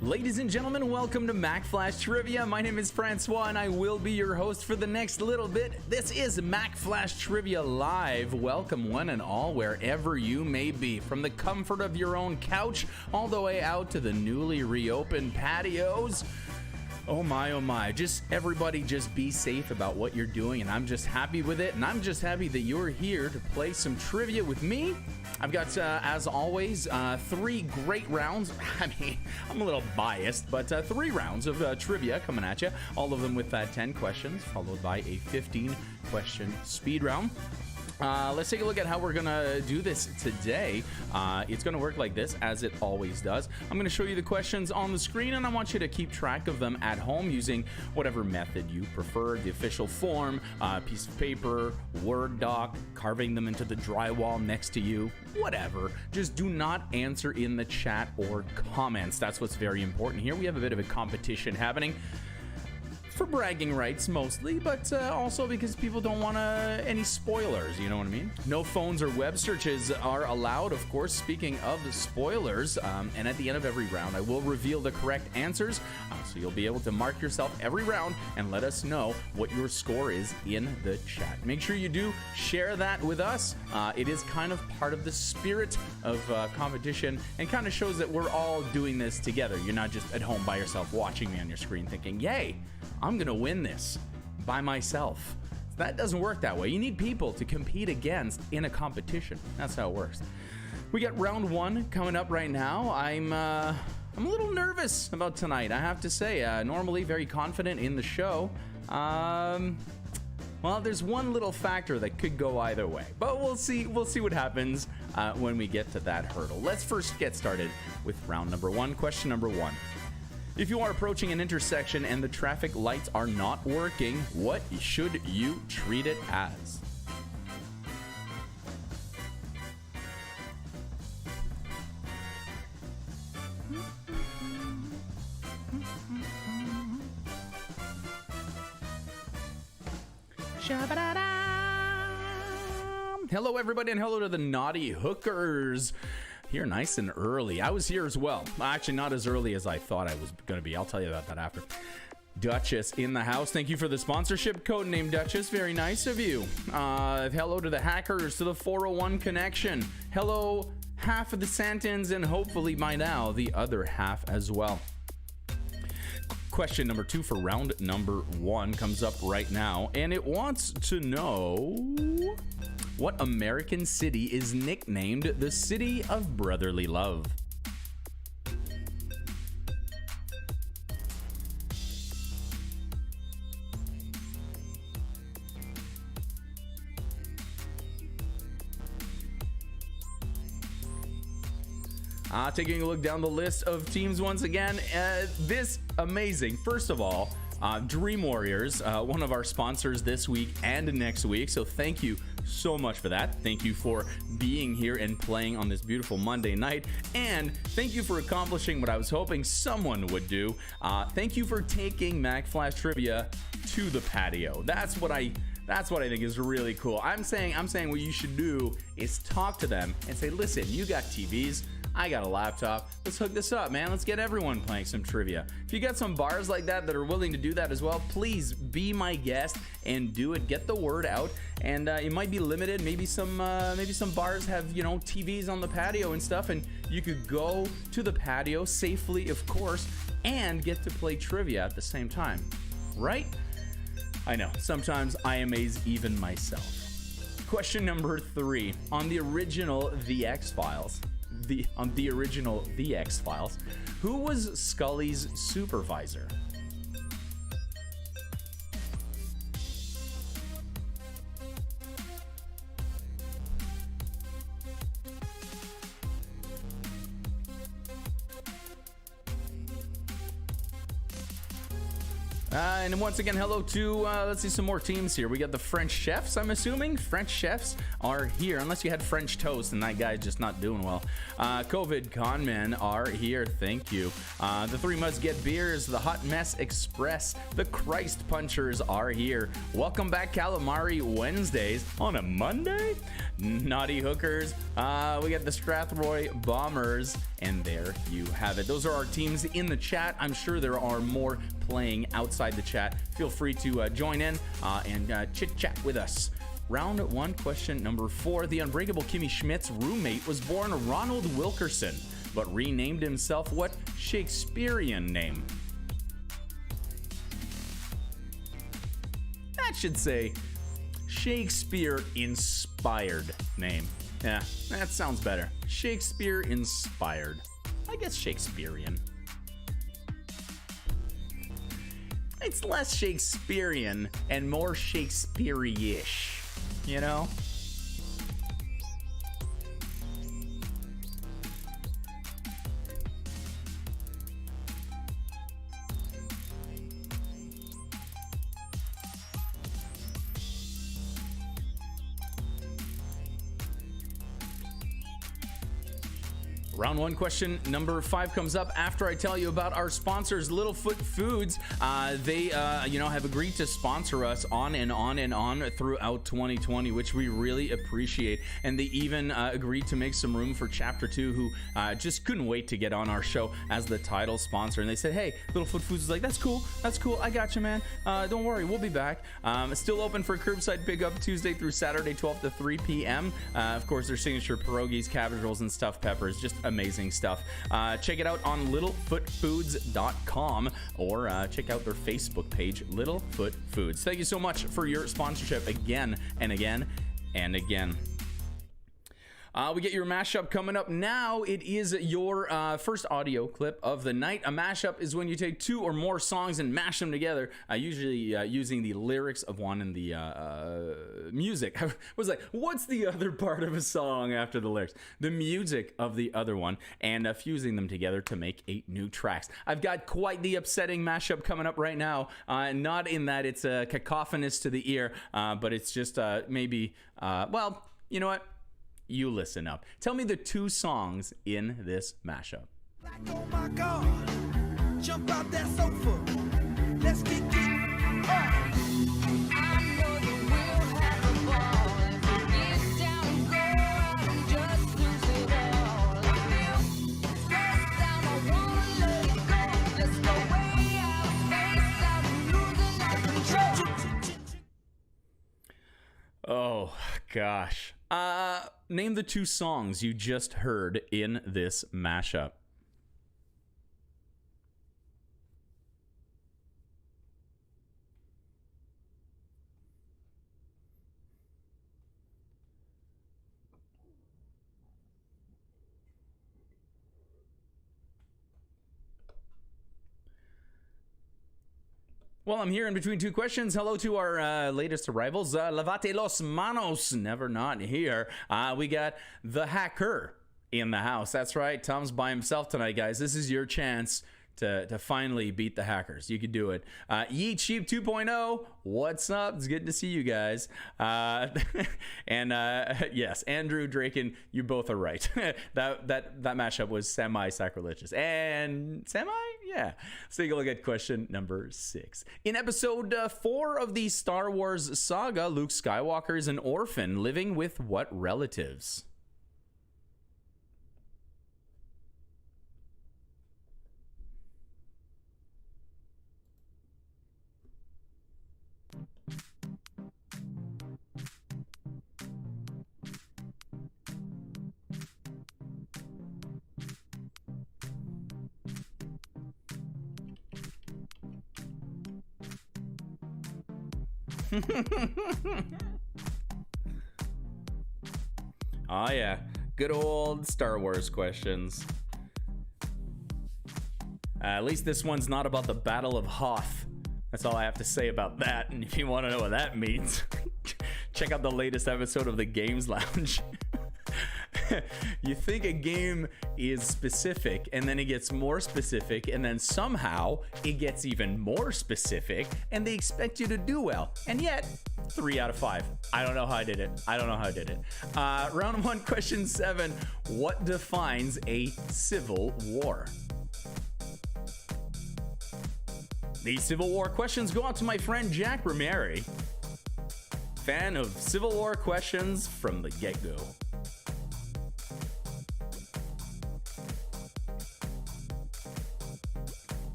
Ladies and gentlemen, welcome to Mack Flash Trivia. My name is François, and I will be your host for the next little bit. This is Mack Flash Trivia Live. Welcome, one and all, wherever you may be, from the comfort of your own couch all the way out to the newly reopened patios. Oh my, everybody just be safe about what you're doing, and I'm just happy with it, and I'm just happy that you're here to play some trivia with me. I've got, as always, 3 great rounds. I mean, I'm a little biased, but 3 rounds of trivia coming at you, all of them with 10 questions, followed by a 15-question speed round. Let's take a look at how we're going to do this today. It's going to work like this, as it always does. I'm going to show you the questions on the screen, and I want you to keep track of them at home using whatever method you prefer. The official form, piece of paper, Word doc, carving them into the drywall next to you, whatever. Just do not answer in the chat or comments. That's what's very important here. We have a bit of a competition happening. For bragging rights mostly, but also because people don't want any spoilers, you know what I mean? No phones or web searches are allowed, of course, speaking of the spoilers. And at the end of every round, I will reveal the correct answers, so you'll be able to mark yourself every round and let us know what your score is in the chat. Make sure you do share that with us. It is kind of part of the spirit of competition and kind of shows that we're all doing this together. You're not just at home by yourself watching me on your screen thinking, yay, I'm going to win this by myself. That doesn't work that way. You need people to compete against in a competition. That's how it works. We got round 1 coming up right now. I'm a little nervous about tonight, I have to say. Normally very confident in the show. Well, there's one little factor that could go either way, but we'll see what happens when we get to that hurdle. Let's first get started with round number 1. Question number 1. If you are approaching an intersection and the traffic lights are not working, what should you treat it as? Hello, everybody, and hello to the naughty hookers. Here nice and early. I was here as well. Actually, not as early as I thought I was going to be. I'll tell you about that after. Duchess in the house. Thank you for the sponsorship. Codename Duchess. Very nice of you. Hello to the hackers, to the 401 connection. Hello, half of the Santans, and hopefully by now, the other half as well. Question number 2 for round number 1 comes up right now, and it wants to know... what American city is nicknamed the City of Brotherly Love? Taking a look down the list of teams once again, this amazing. First of all, Dream Warriors, one of our sponsors this week and next week, so thank you so much for that. Thank you for being here and playing on this beautiful Monday night, and thank you for accomplishing what I was hoping someone would do. Thank you for taking Mack Flash Trivia to the patio. That's what I think is really cool. I'm saying what you should do is talk to them and say, listen, you got TVs, I got a laptop. Let's hook this up, man. Let's get everyone playing some trivia. If you got some bars like that are willing to do that as well, please be my guest and do it. Get the word out. And it might be limited. Maybe some bars have, TVs on the patio and stuff, and you could go to the patio safely, of course, and get to play trivia at the same time. Right? I know. Sometimes I amaze even myself. Question number 3. On the original The X-Files, who was Scully's supervisor? And once again, hello to, let's see some more teams here. We got the French chefs, I'm assuming. French chefs. are here, unless you had French toast and that guy's just not doing well. COVID Conmen are here, thank you. The Three Must Get Beers, the Hot Mess Express, the Christ Punchers are here. Welcome back, Calamari Wednesdays on a Monday. Naughty Hookers, we got the Strathroy Bombers, and there you have it. Those are our teams in the chat. I'm sure there are more playing outside the chat. Feel free to join in and chit chat with us. Round 1, question number 4. The Unbreakable Kimmy Schmidt's roommate was born Ronald Wilkerson, but renamed himself what Shakespearean name? That should say Shakespeare-inspired name. Yeah, that sounds better. Shakespeare-inspired. I guess Shakespearean. It's less Shakespearean and more Shakespeare-ish, you know? Round 1, question number 5 comes up after I tell you about our sponsors, Littlefoot Foods. They have agreed to sponsor us on and on and on throughout 2020, which we really appreciate. And they even agreed to make some room for Chapter 2, who just couldn't wait to get on our show as the title sponsor. And they said, hey, Littlefoot Foods is like, that's cool, I got you, man. Don't worry, we'll be back. It's still open for curbside pickup Tuesday through Saturday, 12 to 3 p.m. Of course, their signature pierogies, cabbage rolls, and stuffed peppers, just amazing stuff. Check it out on littlefootfoods.com or check out their Facebook page, Littlefoot Foods. Thank you so much for your sponsorship again and again and again. We get your mashup coming up now. It is your first audio clip of the night. A mashup is when you take 2 or more songs and mash them together, usually using the lyrics of one and the music. I was like, what's the other part of a song after the lyrics? The music of the other one, and fusing them together to make 8 new tracks. I've got quite the upsetting mashup coming up right now. Not in that it's cacophonous to the ear, but it's just maybe, well, you know what? You listen up. Tell me the 2 songs in this mashup. Like, oh my God, jump out that sofa. Let's get it up. I know that we'll have a ball. If we get down and go out and just lose it all. I feel stressed out, I wanna let it go. Let's go way out, spaced out, and losing our control. Oh, gosh. Name the 2 songs you just heard in this mashup. Well, I'm here in between 2 questions. Hello to our latest arrivals. Lavate los manos, never not here. We got the hacker in the house. That's right. Tom's by himself tonight, guys. This is your chance to finally beat the hackers. You could do it. Yeet Sheep 2.0, what's up? It's good to see you guys. And yes, Andrew, Draken, you both are right. that mashup was semi-sacrilegious. And semi? Yeah. Let's take a look at question number 6. In episode 4 of the Star Wars Saga, Luke Skywalker is an orphan living with what relatives? Oh yeah, good old Star Wars questions. At least this one's not about the Battle of Hoth. That's all I have to say about that. And if you want to know what that means, check out the latest episode of the Games Lounge. You think a game is specific, and then it gets more specific, and then somehow it gets even more specific, and they expect you to do well. And yet, 3 out of 5. I don't know how I did it. Round 1, question 7. What defines a civil war? These Civil War questions go out to my friend Jack Rameri, fan of Civil War questions from the get-go.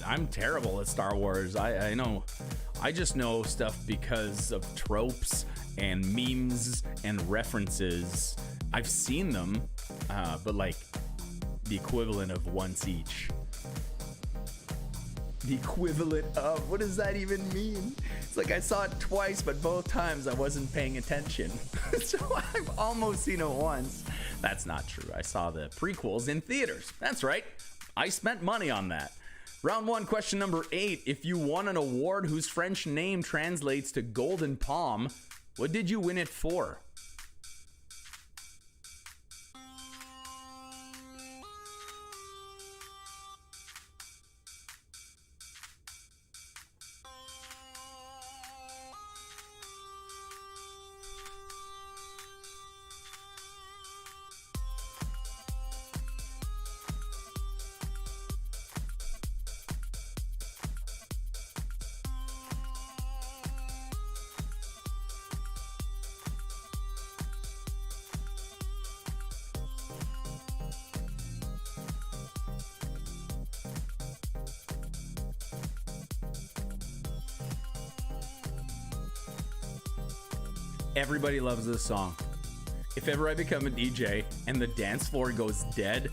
I'm terrible at Star Wars. I know. I just know stuff because of tropes and memes and references. I've seen them, but like the equivalent of once each. The equivalent of, what does that even mean? It's like I saw it twice, but both times I wasn't paying attention. So I've almost seen it once. That's not true. I saw the prequels in theaters. That's right. I spent money on that. Round 1, question number 8. If you won an award whose French name translates to Golden Palm, what did you win it for? Everybody loves this song. If ever I become a DJ and the dance floor goes dead,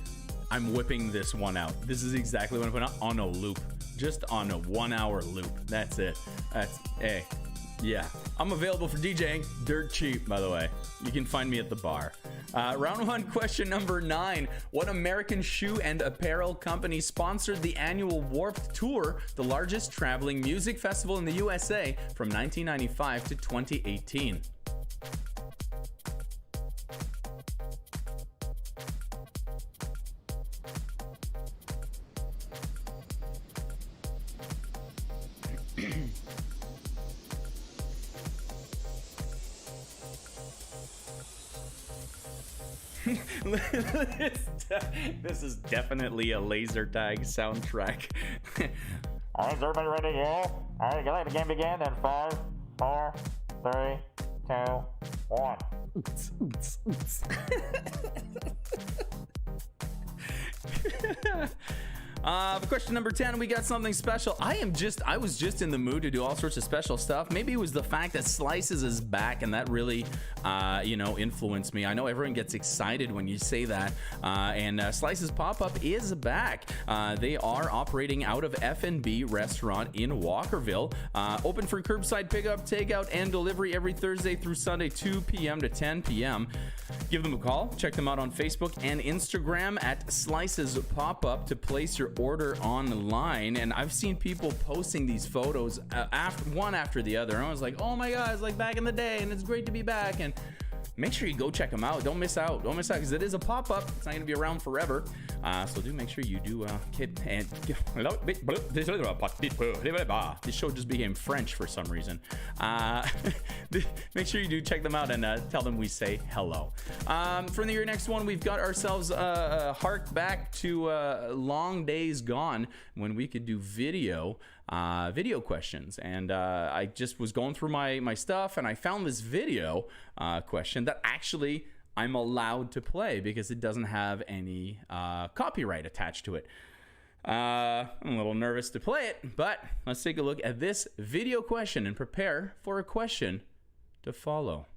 I'm whipping this one out. This is exactly what I'm putting on a loop. Just on a 1 hour loop. That's it. Hey. Yeah. I'm available for DJing. Dirt cheap, by the way. You can find me at the bar. Round 1, question number 9. What American shoe and apparel company sponsored the annual Warped Tour, the largest traveling music festival in the USA, from 1995 to 2018? This is definitely a laser tag soundtrack. All right, is everybody ready to go? All right, let the game begin in 5, 4, 3, 2, 1. Question number 10, we got something special. I was just in the mood to do all sorts of special stuff. Maybe it was the fact that Slices is back, and that really, influenced me. I know everyone gets excited when you say that, and Slices Pop-Up is back. They are operating out of F&B restaurant in Walkerville, open for curbside pickup, takeout, and delivery every Thursday through Sunday, 2 p.m. to 10 p.m. Give them a call. Check them out on Facebook and Instagram at Slices Pop-Up to place your order online. And I've seen people posting these photos one after the other. And I was like, oh my God, it's like back in the day, and it's great to be back. And make sure you go check them out. Don't miss out. Because it is a pop-up. It's not going to be around forever. So do make sure you do this show just became French for some reason. Make sure you do check them out and tell them we say hello. For the next one, we've got ourselves hark back to long days gone when we could do video questions. And I just was going through my stuff, and I found this video question that actually I'm allowed to play because it doesn't have any copyright attached to it. I'm a little nervous to play it, but let's take a look at this video question and prepare for a question to follow.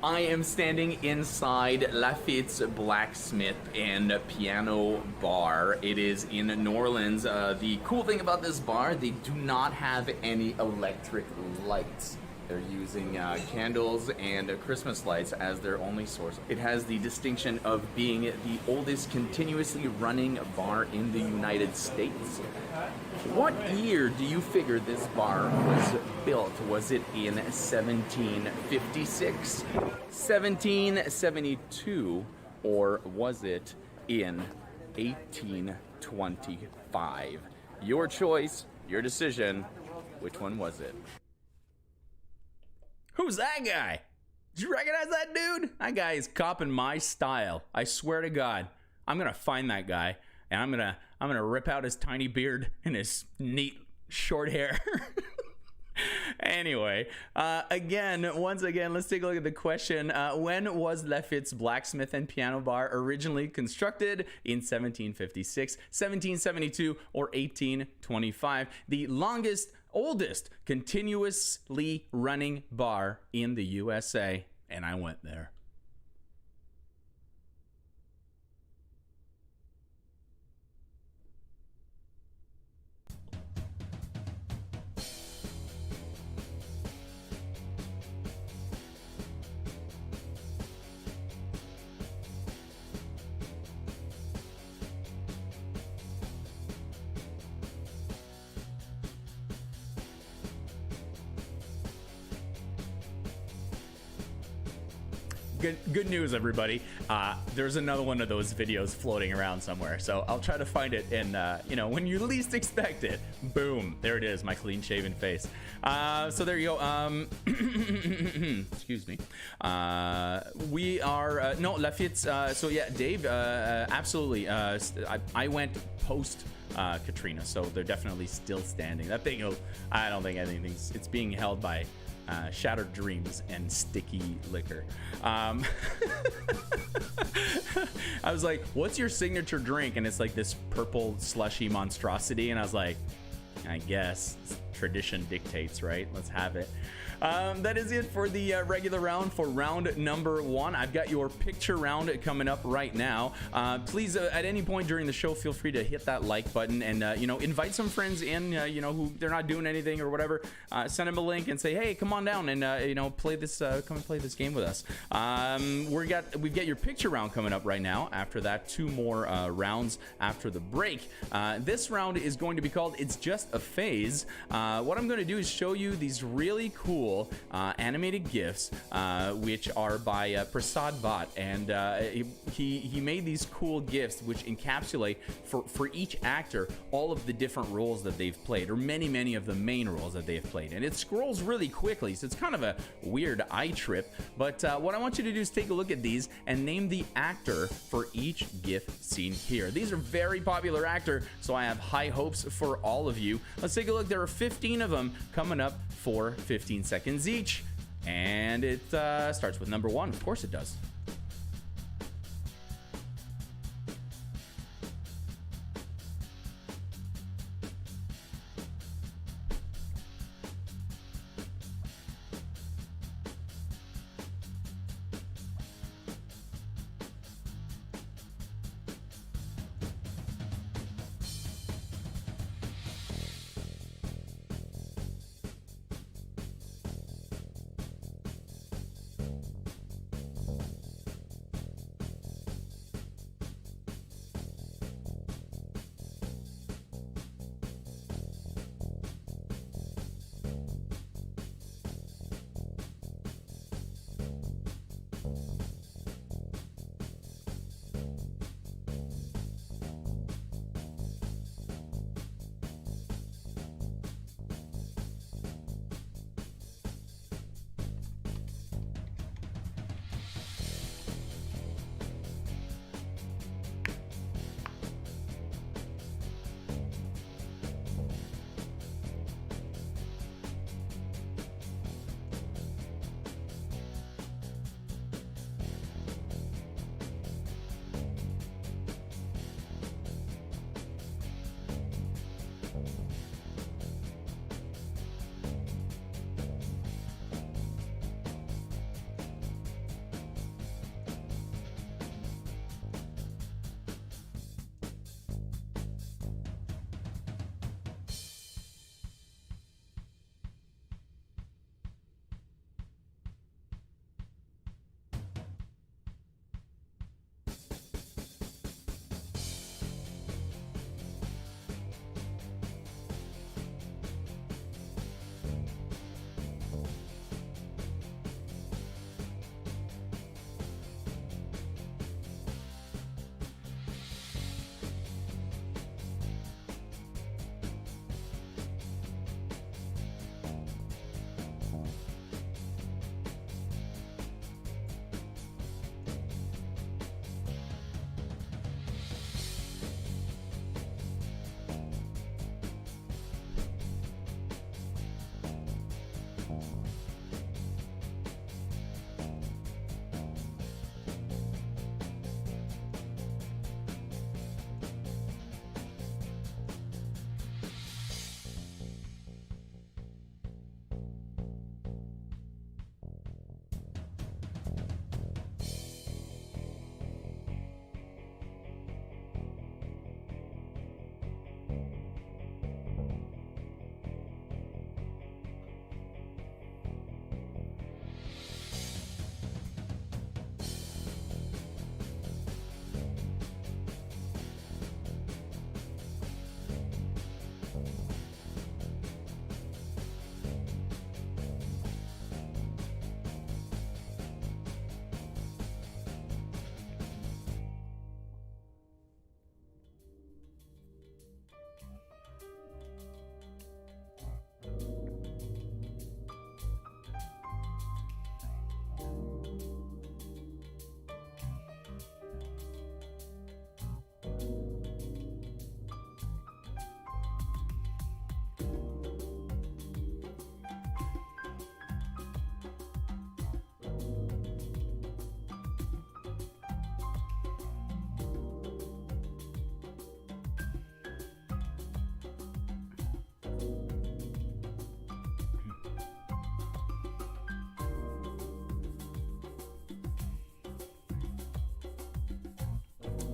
I am standing inside Lafitte's Blacksmith and Piano Bar. It is in New Orleans. The cool thing about this bar, they do not have any electric lights. They're using candles and Christmas lights as their only source. It has the distinction of being the oldest continuously running bar in the United States. What year do you figure this bar was built? Was it in 1756, 1772, or was it in 1825? Your choice, your decision. Which one was it? Who's that guy? Did you recognize that dude? That guy is copping my style. I swear to God, I'm gonna find that guy and I'm gonna rip out his tiny beard and his neat short hair. Anyway, once again, let's take a look at the question. When was Lafitte's Blacksmith and Piano Bar originally constructed? In 1756, 1772, or 1825? The oldest continuously running bar in the USA, and I went there. Good news, everybody. There's another one of those videos floating around somewhere, so I'll try to find it. And when you least expect it, boom, there it is, my clean-shaven face. So there you go. Excuse me. We are Lafitte's. So yeah, Dave. Absolutely. I went post Katrina, so they're definitely still standing. That thing, I don't think anything's. It's being held by shattered dreams and sticky liquor. I was like, what's your signature drink? And it's like this purple slushy monstrosity. And I was like, I guess tradition dictates, right? Let's have it. That is it for the regular round. For round number 1, I've got your picture round coming up right now. Please, at any point during the show, feel free to hit that like button and invite some friends in. Who they're not doing anything or whatever. Send them a link and say, hey, come on down and play this. Come and play this game with us. We've got your picture round coming up right now. After that, 2 more rounds after the break. This round is going to be called "It's Just a Phase." What I'm going to do is show you these really cool animated GIFs, which are by Prasad Bhatt, and he made these cool GIFs which encapsulate for each actor all of the different roles that they've played, or many of the main roles that they've played, and it scrolls really quickly, so it's kind of a weird eye trip. But what I want you to do is take a look at these and name the actor for each GIF seen here. These are very popular actor, so I have high hopes for all of you. Let's take a look. There are 15 of them coming up for 15 seconds each, and it starts with number 1. Of course it does.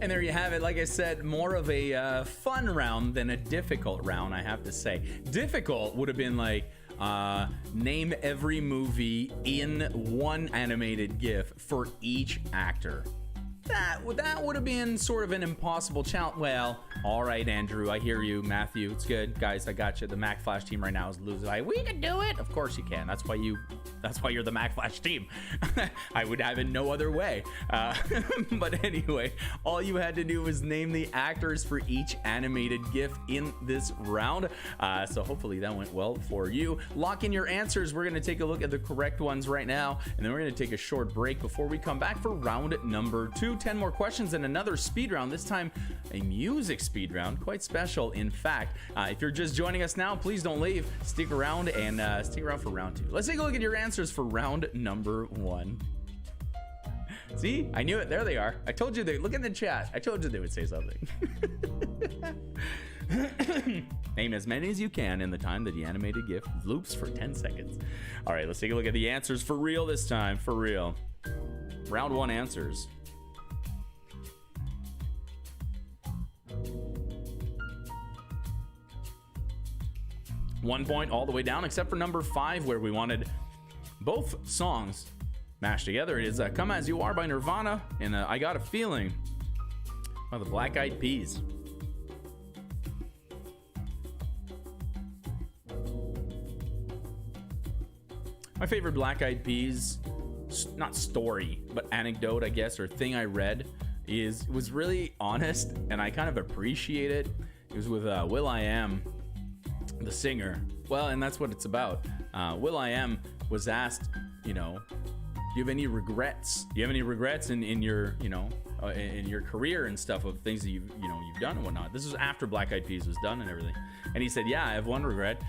And there you have it. Like I said, more of a fun round than a difficult round, I have to say. Difficult would have been like, name every movie in one animated GIF for each actor. That would have been sort of an impossible challenge. Well, all right, Andrew, I hear you. Matthew, it's good. Guys, I got you. The Mack Flash team right now is losing. Like, we can do it. Of course you can. That's why you're the Mack Flash team. I would have it no other way. But anyway, all you had to do was name the actors for each animated GIF in this round. So hopefully that went well for you. Lock in your answers. We're going to take a look at the correct ones right now, and then we're going to take a short break before we come back for round number 2. 10 more questions and another speed round, this time a music speed round, quite special in fact. If you're just joining us now, please don't leave. Stick around and stick around for round 2. Let's take a look at your answers for round number 1. See, I knew it. There they are. I told you they look in the chat. I told you they would say something. Name as many as you can in the time that the animated GIF loops for 10 seconds. All right, let's take a look at the answers for real this time. For real. Round 1 answers. One point all the way down, except for number 5, where we wanted both songs mashed together. It is Come As You Are by Nirvana and I Got a Feeling by the Black Eyed Peas. My favorite Black Eyed Peas, not story, but anecdote, I guess, or thing I read was really honest, and I kind of appreciate it. It was with Will.i.am, the singer. Well, and that's what it's about. Will.i.am was asked, do you have any regrets? Do you have any regrets in your, in your career and stuff of things that you've done and whatnot? This was after Black Eyed Peas was done and everything. And he said, yeah, I have one regret,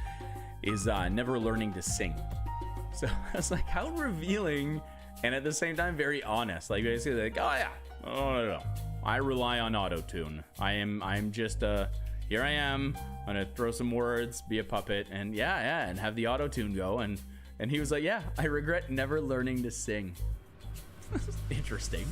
is never learning to sing. So I was like, how revealing, and at the same time very honest. Like basically like, oh yeah, no. I rely on auto-tune. I'm just here I am. I'm gonna throw some words, be a puppet, and and have the auto-tune go. And he was like, yeah, I regret never learning to sing. Interesting.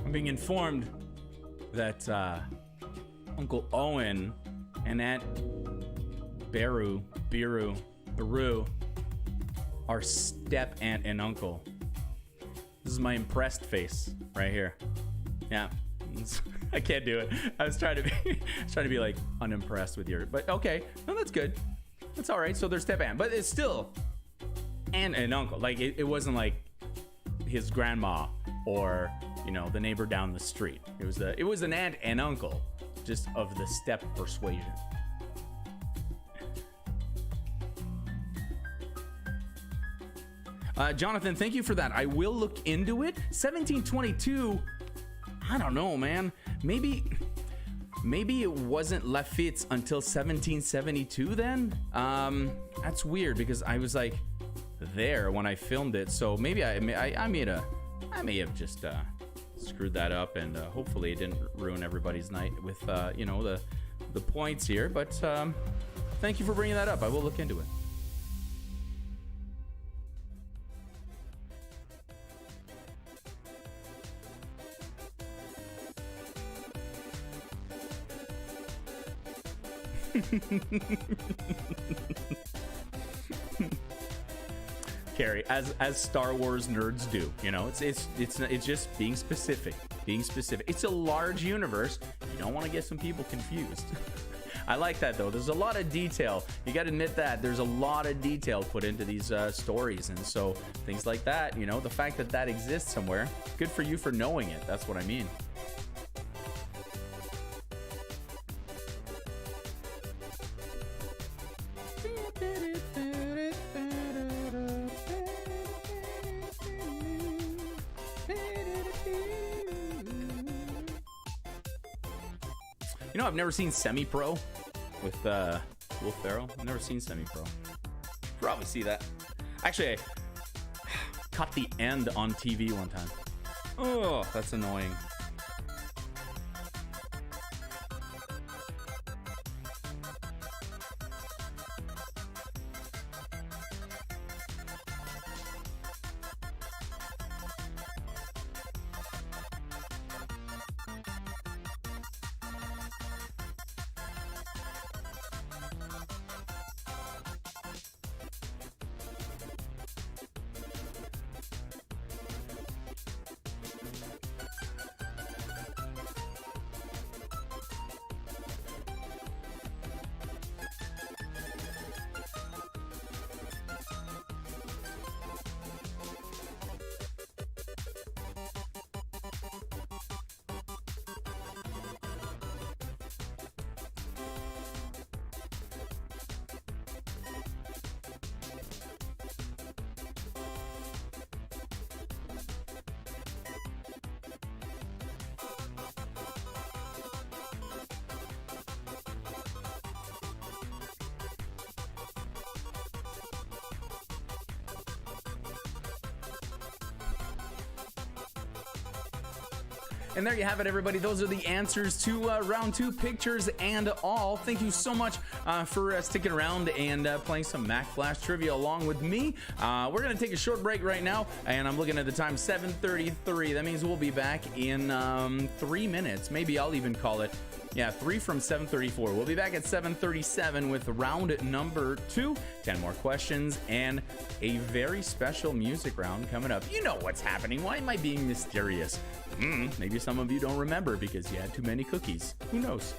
I'm being informed that Uncle Owen and Aunt Beru are step aunt and uncle. This is my impressed face right here. Yeah, I can't do it. I was trying to be like unimpressed with your, but okay, no, that's good. That's all right. So they're step aunt, but it's still aunt and uncle. Like it wasn't like his grandma or the neighbor down the street. It was an aunt and uncle, just of the step persuasion. Jonathan, thank you for that. I will look into it. 1722. I don't know, man. Maybe it wasn't Lafitte's until 1772 then? That's weird because I was like there when I filmed it. So maybe I may have just screwed that up, and hopefully it didn't ruin everybody's night with the points here. But thank you for bringing that up. I will look into it. Carrie, as Star Wars nerds do, it's just being specific. It's a large universe. You don't want to get some people confused. I like that though. There's a lot of detail. You got to admit that there's a lot of detail put into these stories, and so things like that, you know, the fact that that exists somewhere, good for you for knowing it. That's what I mean. You know, I've never seen Semi-Pro with Will Ferrell. I've never seen Semi-Pro. Probably see that. Actually, I caught the end on TV one time. Oh, that's annoying. And there you have it, everybody. Those are the answers to round 2, pictures and all. Thank you so much for sticking around and playing some Mack Flash trivia along with me. We're going to take a short break right now, and I'm looking at the time, 7:33. That means we'll be back in 3 minutes. Maybe I'll even call it, 3 from 7:34. We'll be back at 7:37 with round number 2. 10 more questions and a very special music round coming up. You know what's happening. Why am I being mysterious? Maybe some of you don't remember because you had too many cookies. Who knows?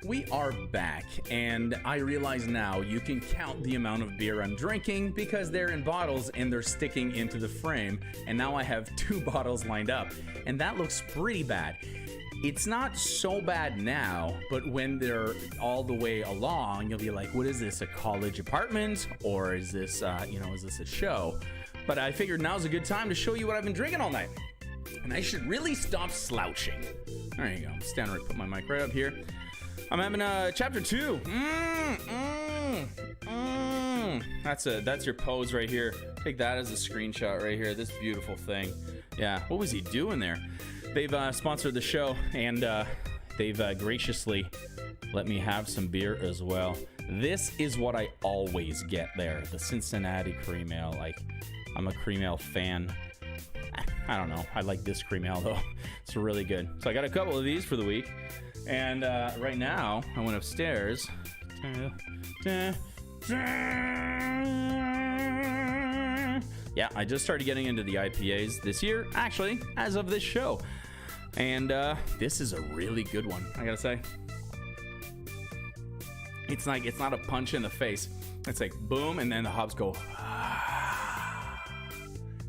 We are back, and I realize now you can count the amount of beer I'm drinking because they're in bottles and they're sticking into the frame, and now I have 2 bottles lined up, and that looks pretty bad. It's not so bad now, but when they're all the way along, you'll be like, what is this, a college apartment, or is this, is this a show? But I figured now's a good time to show you what I've been drinking all night, and I should really stop slouching. There you go, I'm standing right, put my mic right up here. I'm having chapter 2. That's your pose right here. Take that as a screenshot right here. This beautiful thing. Yeah, what was he doing there? They've sponsored the show, and they've graciously let me have some beer as well. This is what I always get there, the Cincinnati Cream Ale. Like, I'm a Cream Ale fan. I don't know. I like this Cream Ale, though. It's really good. So I got a couple of these for the week. And right now, I went upstairs. Yeah, I just started getting into the IPAs this year, actually, as of this show. And this is a really good one, I gotta say. It's not a punch in the face. It's like boom, and then the hops go.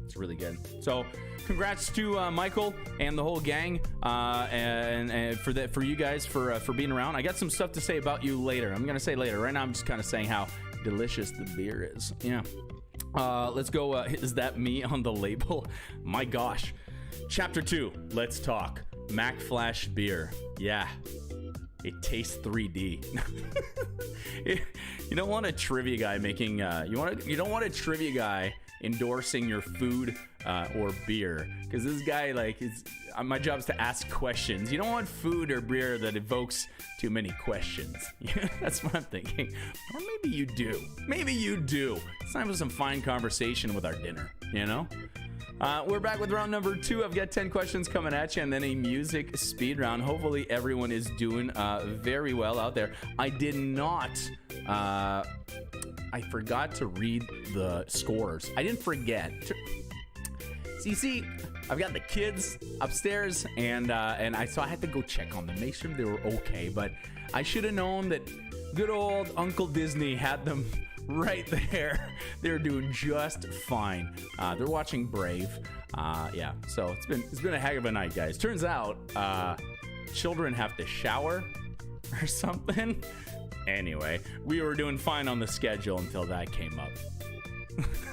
It's really good. So congrats to Michael and the whole gang, and for you guys for being around. I got some stuff to say about you later. I'm gonna say later. Right now, I'm just kind of saying how delicious the beer is. Yeah. Let's go. Is that me on the label? My gosh. Chapter 2. Let's talk. Mack Flash beer. Yeah. It tastes 3D. You don't want a trivia guy making. You don't want a trivia guy endorsing your food or beer, because this guy, like, my job is to ask questions. You don't want food or beer that evokes too many questions. That's what I'm thinking. Or maybe you do. Maybe you do. It's time for some fine conversation with our dinner, you know? We're back with round number 2. I've got 10 questions coming at you, and then a music speed round. Hopefully everyone is doing very well out there. I did not... I forgot to read the scores. I didn't forget. See, I've got the kids upstairs, and so I had to go check on them, make sure they were okay. But I should have known that good old Uncle Disney had them right there. They're doing just fine. They're watching Brave. Yeah. So it's been a heck of a night, guys. Turns out, children have to shower or something. Anyway, we were doing fine on the schedule until that came up.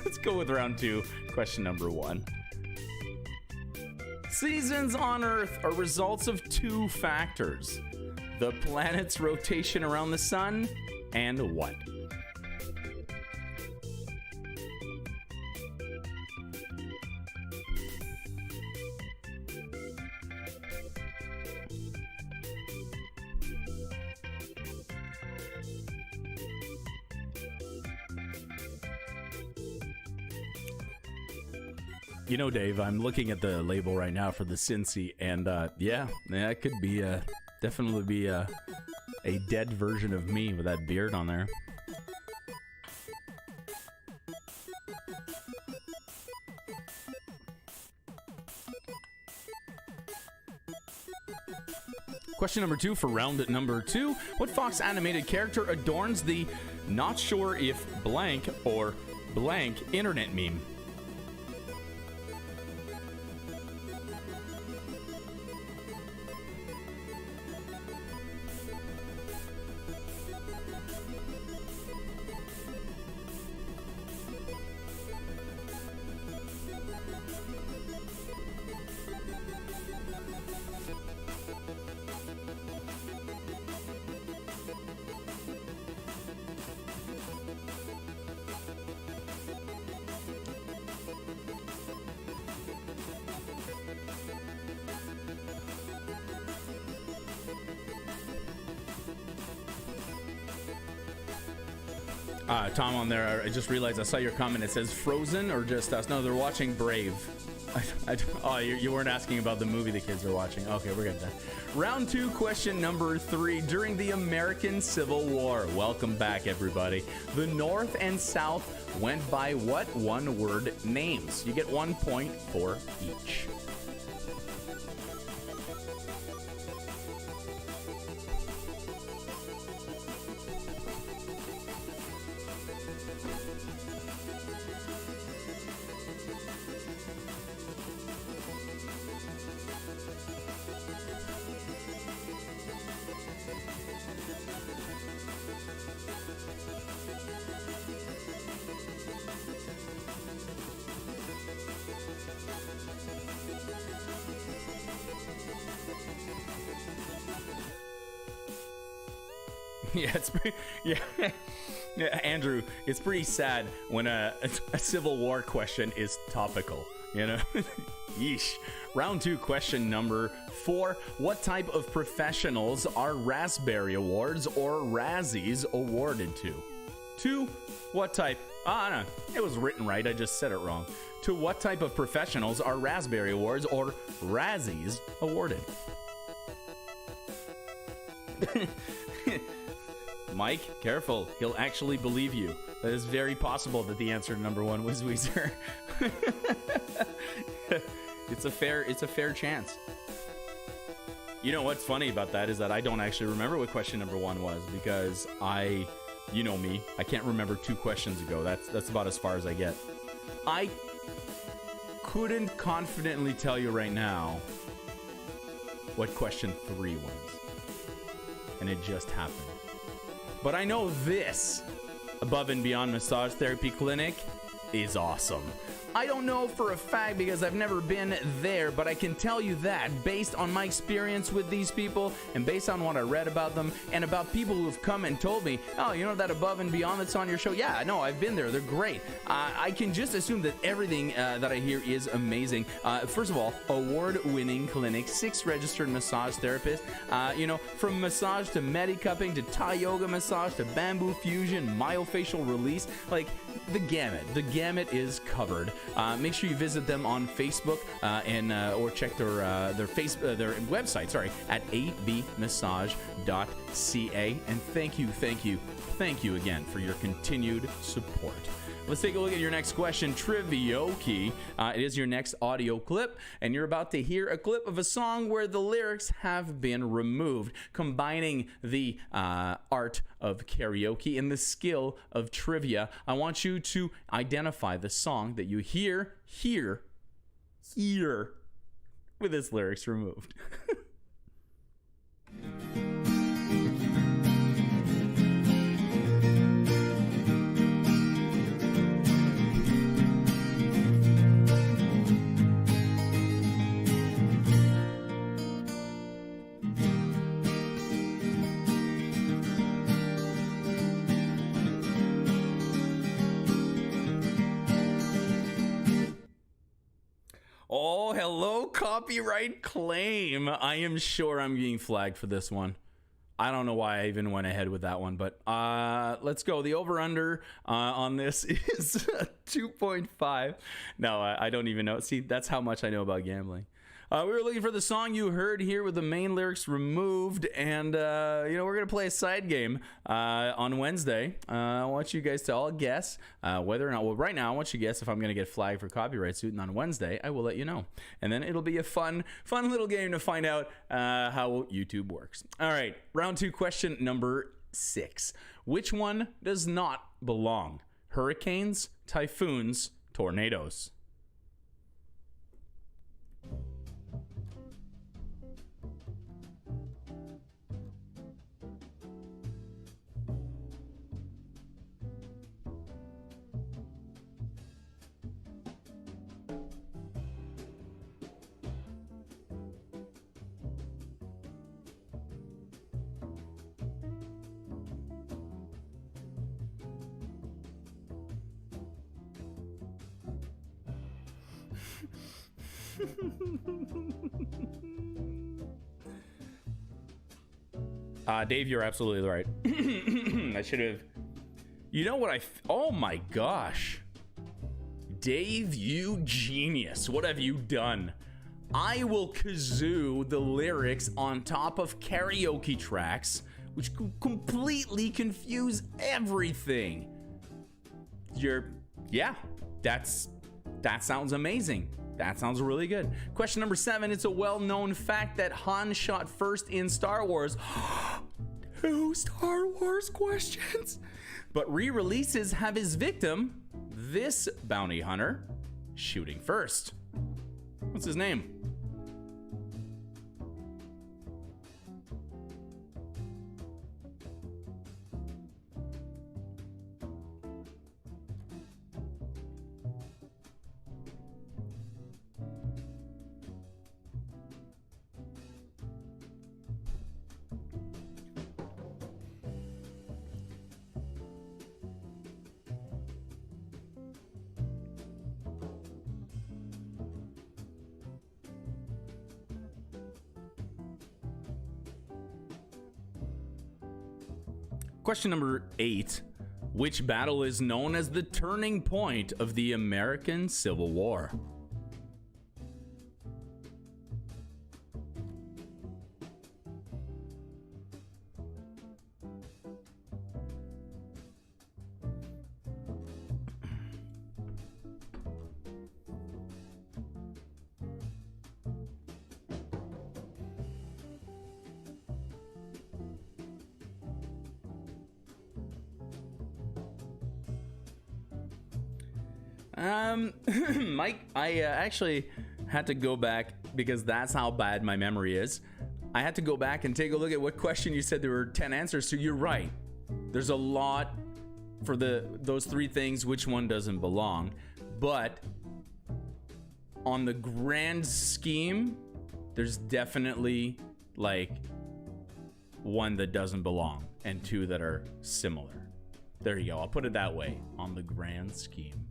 Let's go with round 2, question number 1. Seasons on Earth are results of 2 factors: the planet's rotation around the sun and what? You know, Dave, I'm looking at the label right now for the Cincy, and yeah, it could be definitely be a dead version of me with that beard on there. Question number 2 for round number 2. What Fox animated character adorns the not sure if blank or blank internet meme? Tom on there, I just realized I saw your comment. It says Frozen or just us? No, they're watching Brave. Oh, you weren't asking about the movie the kids are watching. Okay, we're good then. Round 2, question number 3. During the American Civil War, welcome back everybody, the North and South went by what one-word names? You get 1 point for each. Yeah, it's pretty, yeah. Yeah, Andrew, it's pretty sad when a Civil War question is topical, you know? Yeesh. Round 2, question number 4. What type of professionals are Raspberry Awards or Razzies awarded to? To what type? No, it was written right. I just said it wrong. To what type of professionals are Raspberry Awards or Razzies awarded? Mike, careful. He'll actually believe you. That is very possible that the answer to number 1 was Weezer. It's a fair chance. You know what's funny about that is that I don't actually remember what question number 1 was because you know me, I can't remember 2 questions ago. That's about as far as I get. I couldn't confidently tell you right now what question 3 was. And it just happened. But I know this Above and Beyond Massage Therapy Clinic is awesome. I don't know for a fact because I've never been there, but I can tell you that based on my experience with these people and based on what I read about them and about people who have come and told me, oh, you know that Above and Beyond that's on your show? Yeah, no, I've been there. They're great. I can just assume that everything that I hear is amazing. First of all, award-winning clinic, 6 registered massage therapists, from massage to medi-cupping to Thai yoga massage to bamboo fusion, myofacial release, like the gamut is covered. Make sure you visit them on Facebook or check their website, at abmassage.ca. And thank you again for your continued support. Let's take a look at your next question, Trivioki. It is your next audio clip, and you're about to hear a clip of a song where the lyrics have been removed, combining the art of karaoke and the skill of trivia. I want you to identify the song that you hear with its lyrics removed. Oh, hello, copyright claim. I am sure I'm being flagged for this one. I don't know why I even went ahead with that one, but let's go. The over-under on this is 2.5. No, I don't even know. See, that's how much I know about gambling. We were looking for the song you heard here with the main lyrics removed, and we're going to play a side game on Wednesday. I want you guys to all guess whether or not, well, right now, I want you to guess if I'm going to get flagged for copyright suit, and on Wednesday, I will let you know. And then it'll be a fun little game to find out how YouTube works. All right, round 2, question number 6. Which one does not belong? Hurricanes, typhoons, tornadoes? Dave, you're absolutely right. I should have. You know what oh my gosh. Dave, you genius. What have you done? I will kazoo the lyrics on top of karaoke tracks, which completely confuse everything. That sounds amazing. That sounds really good. Question number 7. It's a well-known fact that Han shot first in Star Wars. 2 Star Wars questions. But re-releases have his victim, this bounty hunter, shooting first. What's his name? Question number 8. Which battle is known as the turning point of the American Civil War? Mike, I actually had to go back because that's how bad my memory is. I had to go back and take a look at what question you said there were 10 answers to. You're right. There's a lot for those 3 things. Which one doesn't belong? But on the grand scheme, there's definitely like 1 that doesn't belong and 2 that are similar. There you go. I'll put it that way. On the grand scheme.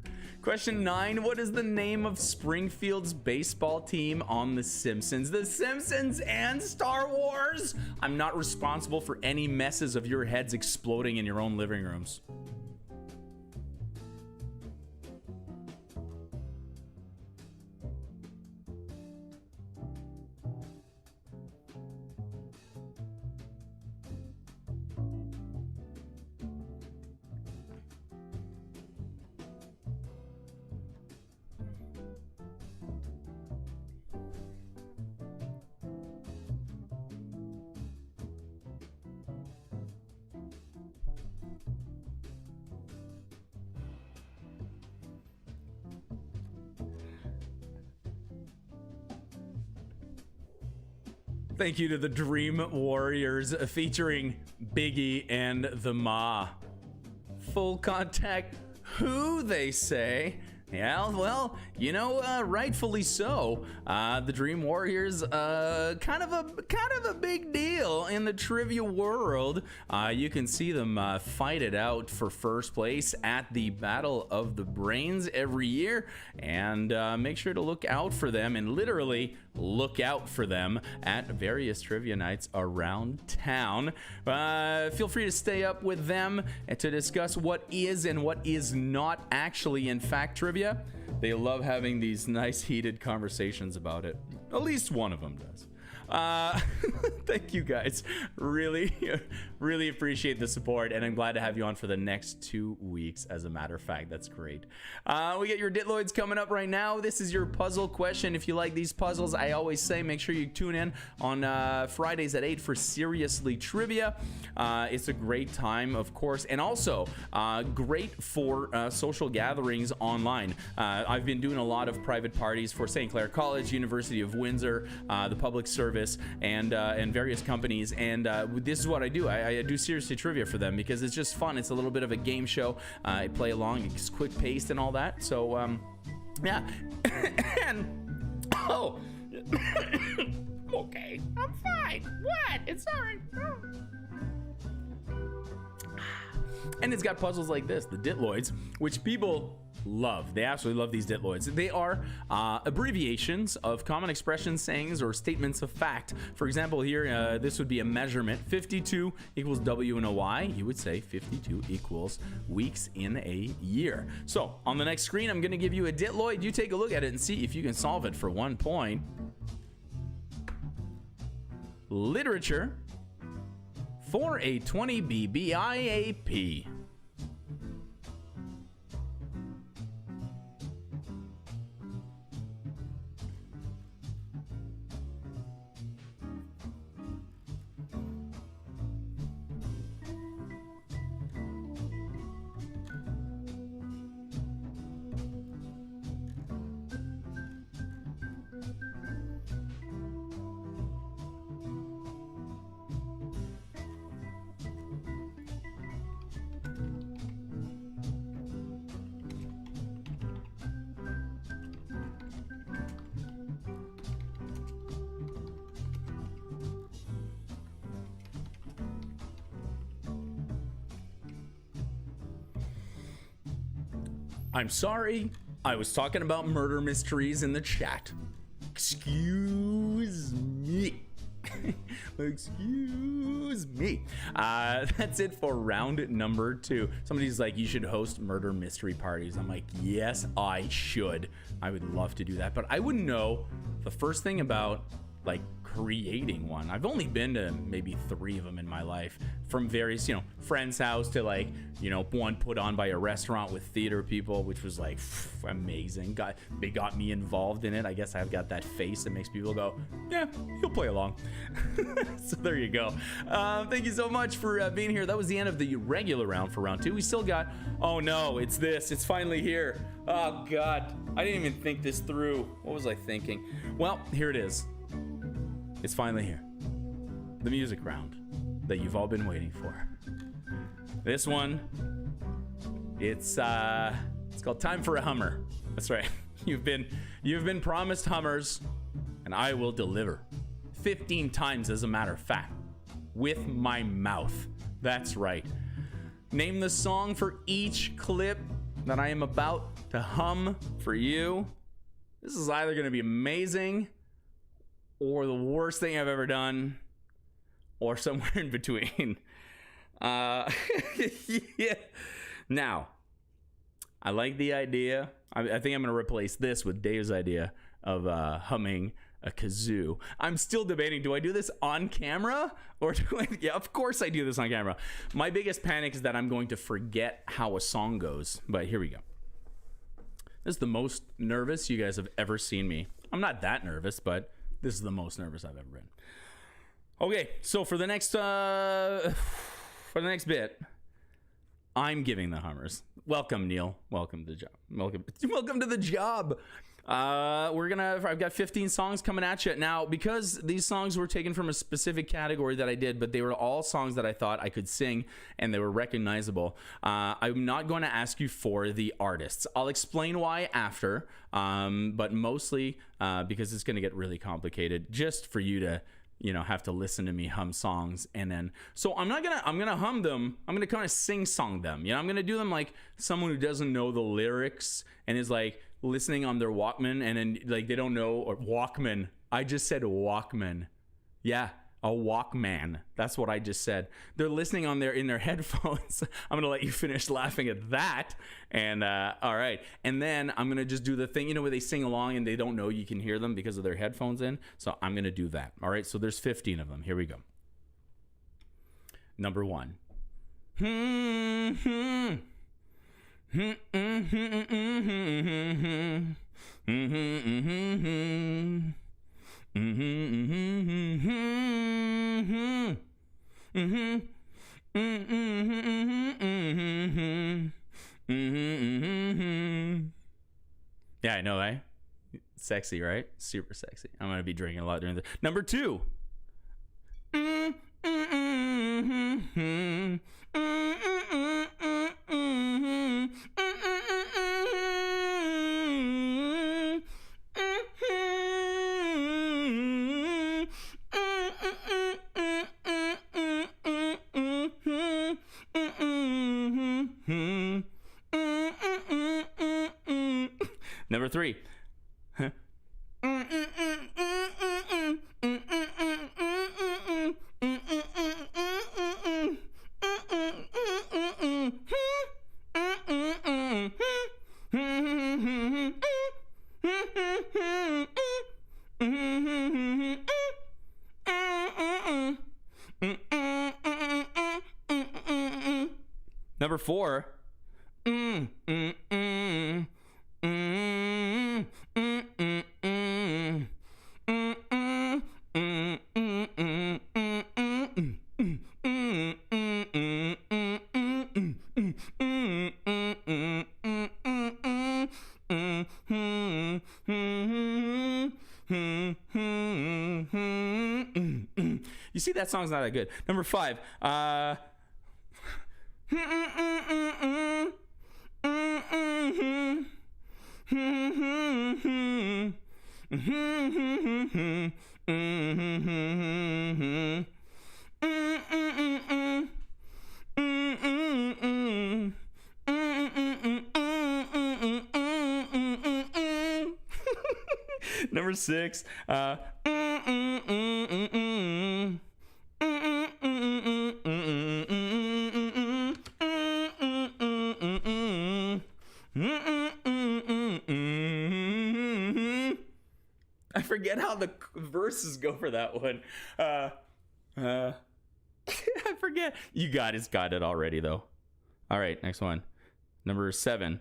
Question 9. What is the name of Springfield's baseball team on The Simpsons? The Simpsons and Star Wars? I'm not responsible for any messes of your heads exploding in your own living rooms. Thank you to the Dream Warriors featuring Biggie and the Ma. Full Contact, who they say? Yeah, well, you know, rightfully so. The Dream Warriors, kind of a big deal in the trivia world. You can see them fight it out for first place at the Battle of the Brains every year, and make sure to look out for them, and literally look out for them at various trivia nights around town. Feel free to stay up with them and to discuss what is and what is not actually in fact trivia. They love having these nice heated conversations about it. At least one of them does. Thank you guys. Really appreciate the support, and I'm glad to have you on for the next 2 weeks. As a matter of fact, that's great. We get your Ditloids coming up right now. This is your puzzle question. If you like these puzzles, I always say make sure you tune in on Fridays at 8 for Seriously Trivia. It's a great time, of course, and also great for social gatherings online. I've been doing a lot of private parties for St. Clair College, University of Windsor, the Public Service, and various companies, and this is what I do. I do Seriously Trivia for them because it's just fun. It's a little bit of a game show. I play along. It's quick paced and all that. So yeah. And oh, okay, I'm fine. What? It's all right. And it's got puzzles like this, the Ditloids, which people love. They absolutely love these Ditloids. They are abbreviations of common expressions, sayings, or statements of fact. For example, here, this would be a measurement. 52 equals W in a Y. You would say 52 equals weeks in a year. So on the next screen, I'm going to give you a Ditloid. You take a look at it and see if you can solve it for 1 point. Literature for a 20 BBIAP. I'm sorry, I was talking about murder mysteries in the chat. Excuse me. Excuse me. That's it for round number 2. Somebody's like, you should host murder mystery parties. I'm like, yes, I should. I would love to do that, but I wouldn't know the first thing about like creating one. I've only been to maybe 3 of them in my life, from various, friends' house to like, one put on by a restaurant with theater people, which was like amazing. They got me involved in it. I guess I've got that face that makes people go, yeah, he'll play along. So there you go. Thank you so much for being here. That was the end of the regular round for round 2. We still got, oh no, it's this. It's finally here. Oh God, I didn't even think this through. What was I thinking? Well, here it is. It's finally here. The music round that you've all been waiting for. This one, it's called Time for a Hummer. That's right. You've been promised hummers, and I will deliver. 15 times, as a matter of fact, with my mouth. That's right. Name the song for each clip that I am about to hum for you. This is either going to be amazing or the worst thing I've ever done, or somewhere in between. Yeah. Now, I like the idea. I think I'm going to replace this with Dave's idea of humming a kazoo. I'm still debating, do I do this on camera? Or do I... Yeah, of course I do this on camera. My biggest panic is that I'm going to forget how a song goes. But here we go. This is the most nervous you guys have ever seen me. I'm not that nervous, but this is the most nervous I've ever been. Okay, so for the next bit, I'm giving the hummers. Welcome, Neil. Welcome to the job. Welcome to the job. I've got 15 songs coming at you now, because these songs were taken from a specific category that I did, but they were all songs that I thought I could sing and they were recognizable. I'm not going to ask you for the artists. I'll explain why after, but mostly because it's going to get really complicated just for you to have to listen to me hum songs. And then, so I'm gonna hum them. I'm gonna kind of sing song them. I'm gonna do them like someone who doesn't know the lyrics and is like listening on their Walkman, and then like they don't know, or Walkman. I just said Walkman. Yeah, a Walkman. That's what I just said. They're listening in their headphones. I'm gonna let you finish laughing at that. And all right, and then I'm gonna just do the thing, where they sing along and they don't know you can hear them because of their headphones in. So I'm gonna do that. All right. So there's 15 of them. Here we go. Number 1. Yeah, I know, right? Sexy, right? Super sexy. I'm gonna be drinking a lot during this. Number 2. Number 3. Number 4. You see, that song's not that good. Number 5. Number 6. I forget how the verses go for that one. I forget. You guys got it already, though. All right, next one. Number 7.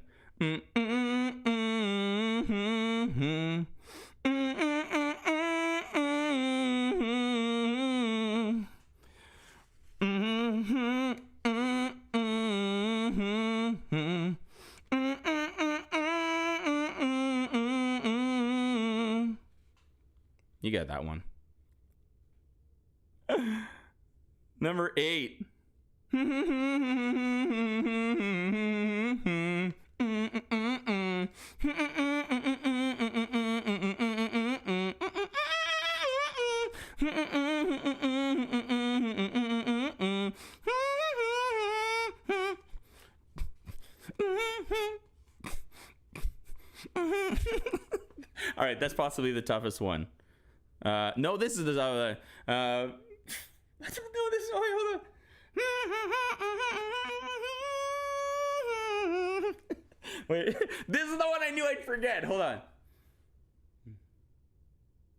You got that one. Number 8. All right, that's possibly the toughest one. No, this is the I don't know this. Oh, hold on. Wait, this is the one I knew I'd forget. Hold on.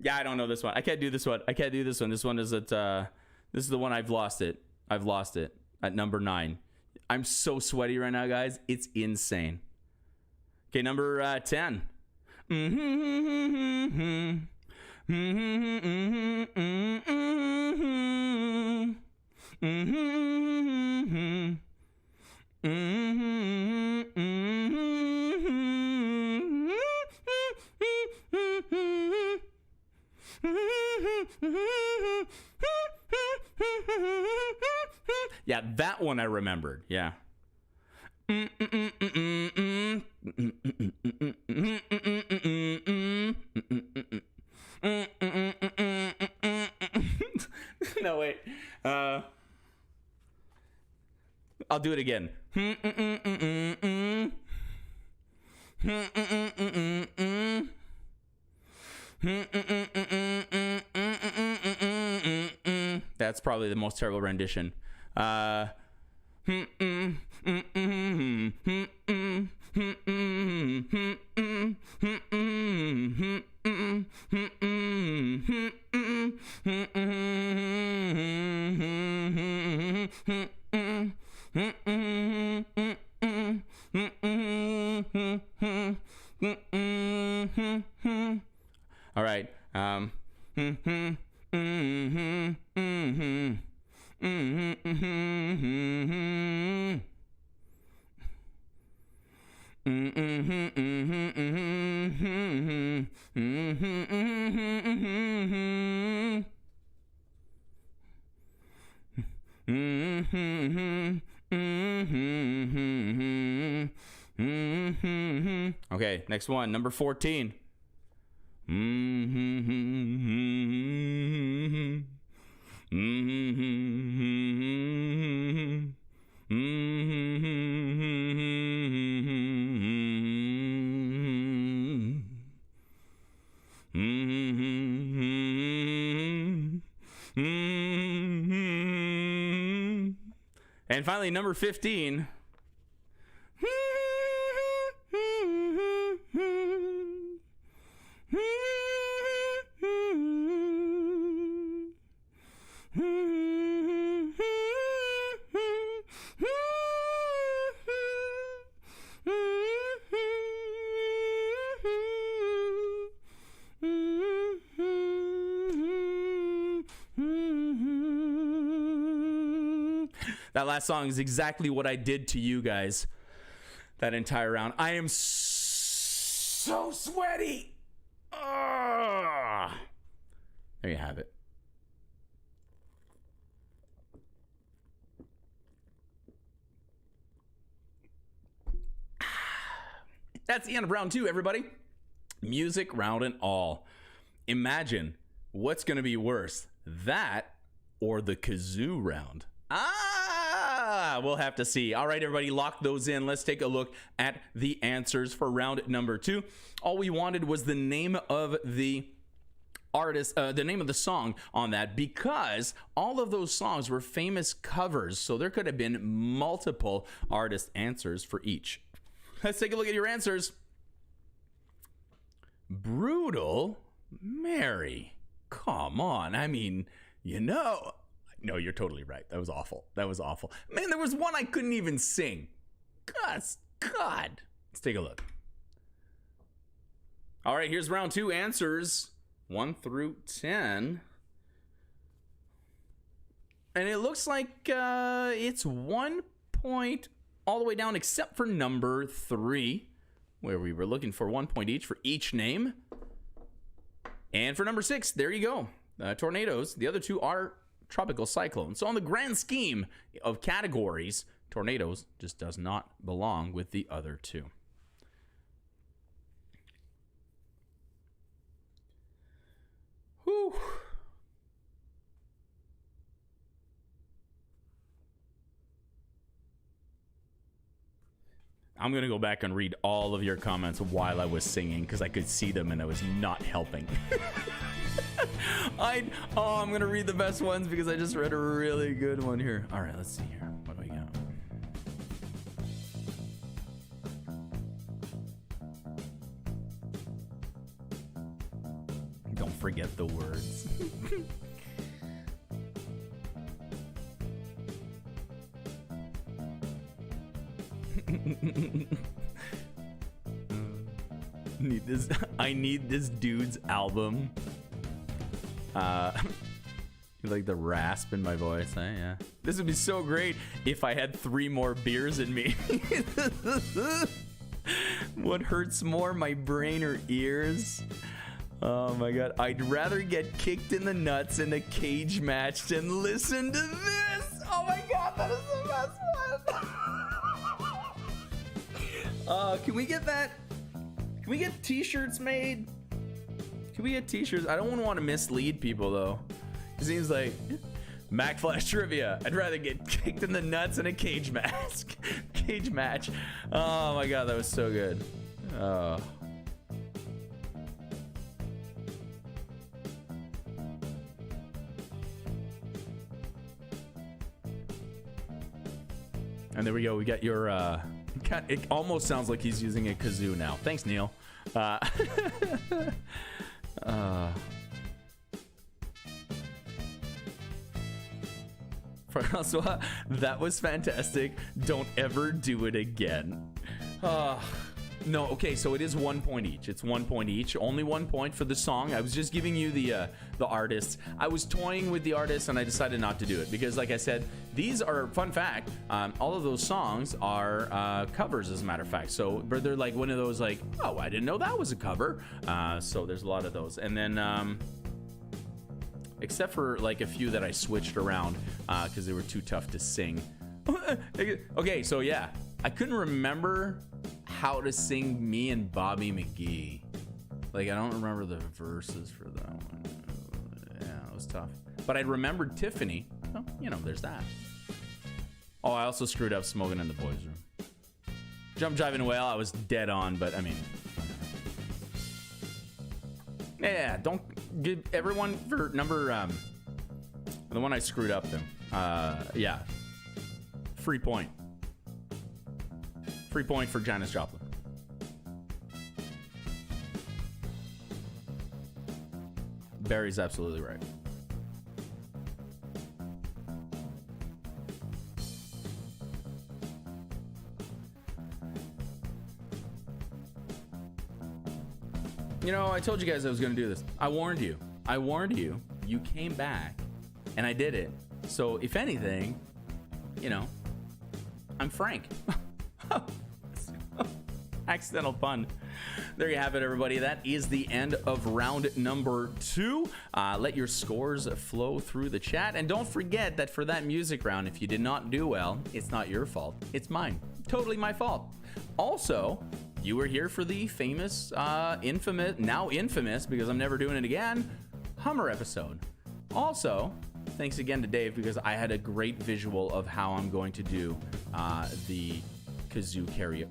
Yeah, I don't know this one. I can't do this one. This one is at this is the one I've lost it. I've lost it at number 9. I'm so sweaty right now, guys. It's insane. Okay, number 10. Yeah, that one I remembered. Yeah. No, wait. I'll do it again. That's probably the most terrible rendition. All right. Okay, next one, number 14. And finally, number 15. That last song is exactly what I did to you guys that entire round. I am so sweaty. Ugh. There you have it. That's the end of round 2, everybody. Music round and all. Imagine what's going to be worse, that or the kazoo round. We'll have to see. All right, everybody, lock those in. Let's take a look at the answers for round number 2. All we wanted was the name of the artist, the name of the song on that, because all of those songs were famous covers. So there could have been multiple artist answers for each. Let's take a look at your answers. Brutal Mary. Come on. I mean, no, you're totally right. That was awful. Man, there was one I couldn't even sing. God. Let's take a look. All right, here's round 2 answers. 1 through 10. And it looks like it's 1 point all the way down except for number 3, where we were looking for 1 point each for each name. And for number 6, there you go. Tornadoes. The other 2 are tropical cyclones. So on the grand scheme of categories, tornadoes just does not belong with the other 2. Whew. I'm going to go back and read all of your comments while I was singing because I could see them and I was not helping. I'm going to read the best ones because I just read a really good one here. All right, let's see here. What do we got? Don't forget the words. I need this dude's album. Like the rasp in my voice, yeah. This would be so great if I had 3 more beers in me. What hurts more, my brain or ears? Oh my god, I'd rather get kicked in the nuts in a cage match than listen to this. Oh my god, that is the best one. Can we get that? Can we get t-shirts made? Can we get t-shirts? I don't want to mislead people though. It seems like Mack Flash Trivia. I'd rather get kicked in the nuts in a cage match. Cage match. Oh my god, that was so good. And there we go. We got your, it almost sounds like he's using a kazoo now. Thanks, Neil. François, that was fantastic. Don't ever do it again. No, okay, so it is 1 point each. It's 1 point each. Only 1 point for the song. I was just giving you the artists. I was toying with the artists, and I decided not to do it because, like I said, these are, fun fact, all of those songs are covers, as a matter of fact. So they're like one of those, like, oh, I didn't know that was a cover. So there's a lot of those. And then, except for like a few that I switched around because they were too tough to sing. Okay, so yeah, I couldn't remember how to sing Me and Bobby McGee. Like, I don't remember the verses for that one. Yeah, it was tough. But I remembered Tiffany. So, there's that. Oh, I also screwed up Smoking in the Boys Room. Jump Jiving Whale, I was dead on, but I mean... Yeah, don't give everyone for number... the one I screwed up, though. Yeah. Free point. Free point for Janis Joplin. Barry's absolutely right. I told you guys I was going to do this. I warned you. You came back, and I did it. So, if anything, I'm Frank. Accidental pun. There you have it, everybody. That is the end of round number 2. Let your scores flow through the chat. And don't forget that for that music round, if you did not do well, it's not your fault. It's mine. Totally my fault. Also, you were here for the famous, now infamous, because I'm never doing it again, Hummer episode. Also, thanks again to Dave, because I had a great visual of how I'm going to do the kazoo karaoke.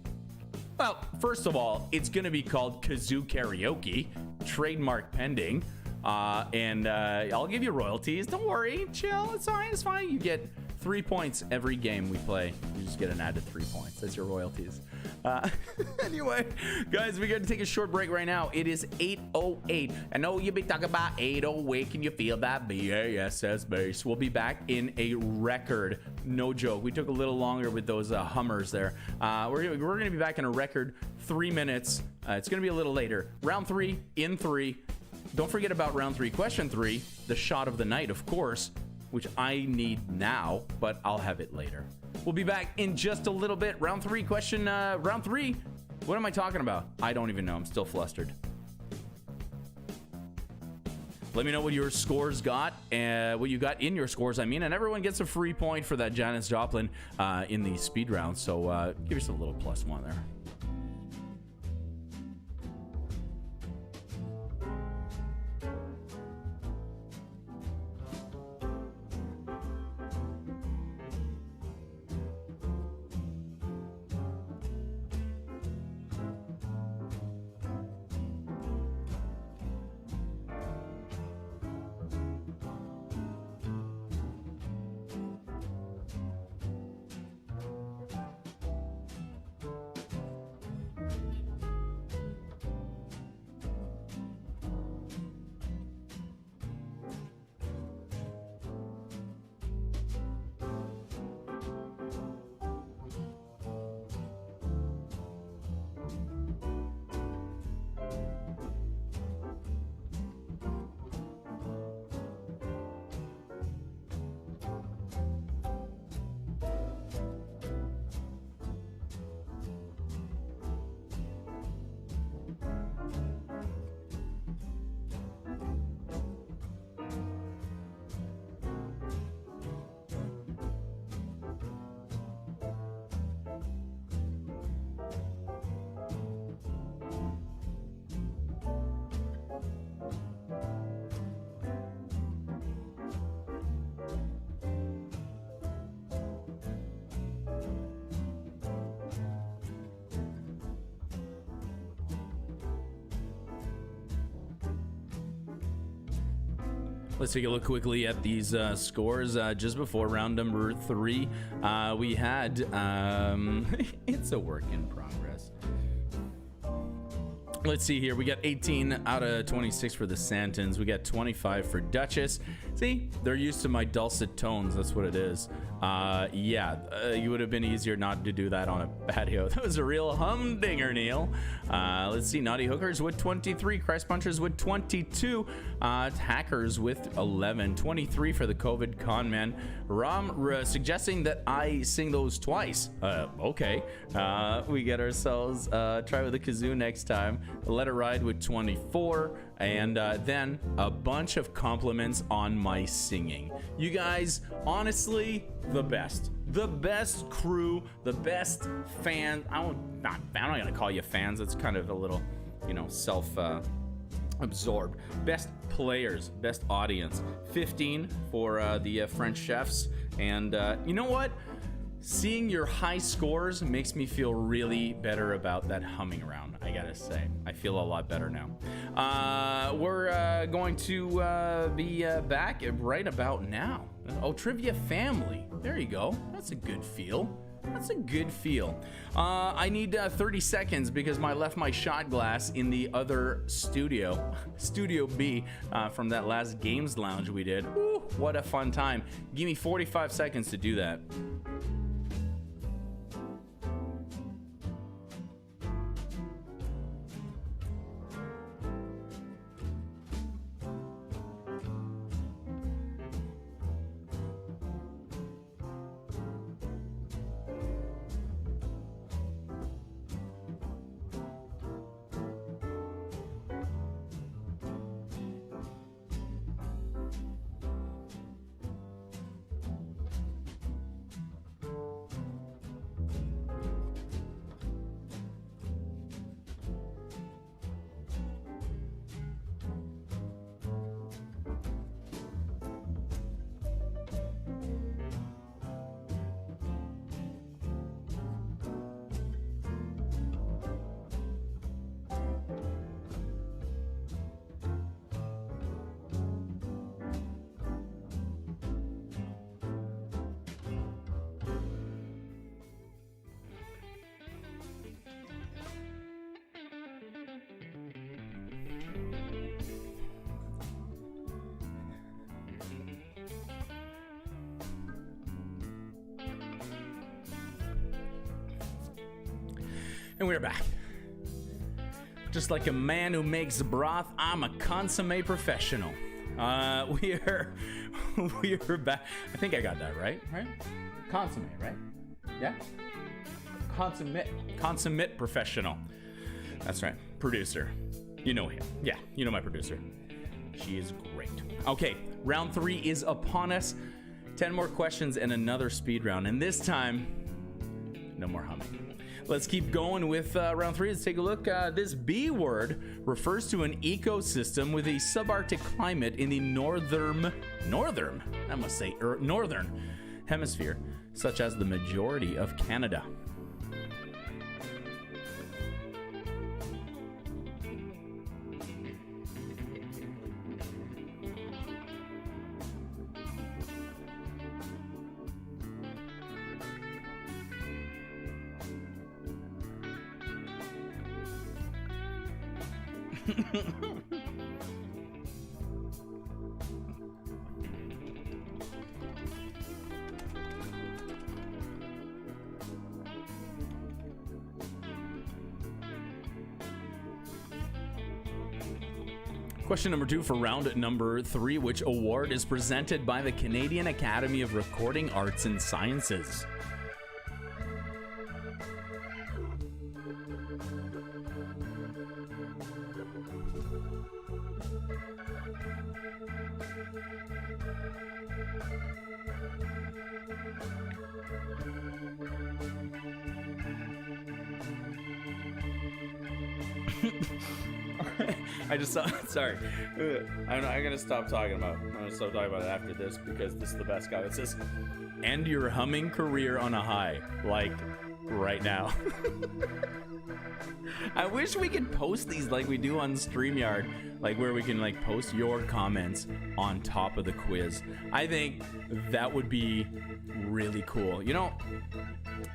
Well, first of all, it's going to be called Kazoo Karaoke, trademark pending. and I'll give you royalties. Don't worry, chill. It's fine. It's fine. You get 3 points every game we play. You just get an added 3 points. That's your royalties. Anyway, guys, we're going to take a short break right now. It is 8:08. I know you'll be talking about 8:08. Can you feel that BASS bass? We'll be back in a record. No joke. We took a little longer with those Hummers there. We're going to be back in a record 3 minutes. It's going to be a little later. Round 3 in 3. Don't forget about round 3. Question 3, the shot of the night, of course, which I need now, but I'll have it later. We'll be back in just a little bit. Round 3 question, round 3. What am I talking about? I don't even know. I'm still flustered. Let me know what your scores got, what you got in your scores, I mean, and everyone gets a free point for that Janis Joplin in the speed round. So give yourself a little +1 there. Let's take a look quickly at these scores. Just before round number 3, we had it's a work in progress. Let's see here. We got 18 out of 26 for the Santons. We got 25 for Duchess. See, they're used to my dulcet tones. That's what it is. You would have been easier not to do that on a patio. That was a real humdinger, Neil. Let's see. Naughty Hookers with 23. Christ Punchers with 22. Hackers with 11. 23 for the COVID Con Man. Rom suggesting that I sing those twice. Okay. We get ourselves try with the kazoo next time. Let It Ride with 24. And then a bunch of compliments on my singing. You guys, honestly, the best crew, the best fans. I'm not gonna call you fans. It's kind of a little, self absorbed. Best players, best audience. 15 for the French chefs. And you know what? Seeing your high scores makes me feel really better about that humming around, I gotta say. I feel a lot better now. We're going to be back right about now. Oh, Trivia Family. There you go. That's a good feel. That's a good feel. I need 30 seconds because I left my shot glass in the other studio, Studio B, from that last Games Lounge we did. Ooh, what a fun time. Give me 45 seconds to do that. And we're back. Just like a man who makes broth, I'm a consummate professional. We are back. I think I got that right? Consummate, right? Yeah? Consummate professional. That's right. Producer. You know him. Yeah, you know my producer. She is great. Okay, round 3 is upon us. 10 more questions and another speed round. And this time, no more humming. Let's keep going with round 3. Let's take a look. This B word refers to an ecosystem with a subarctic climate in the northern hemisphere, such as the majority of Canada. Question number 2 for round number 3. Which award is presented by the Canadian Academy of Recording Arts and Sciences? Sorry. I'm gonna stop talking about it after this because this is the best guy. It says, "End your humming career on a high," like right now. I wish we could post these like we do on StreamYard, like where we can like post your comments on top of the quiz. I think that would be really cool. You know,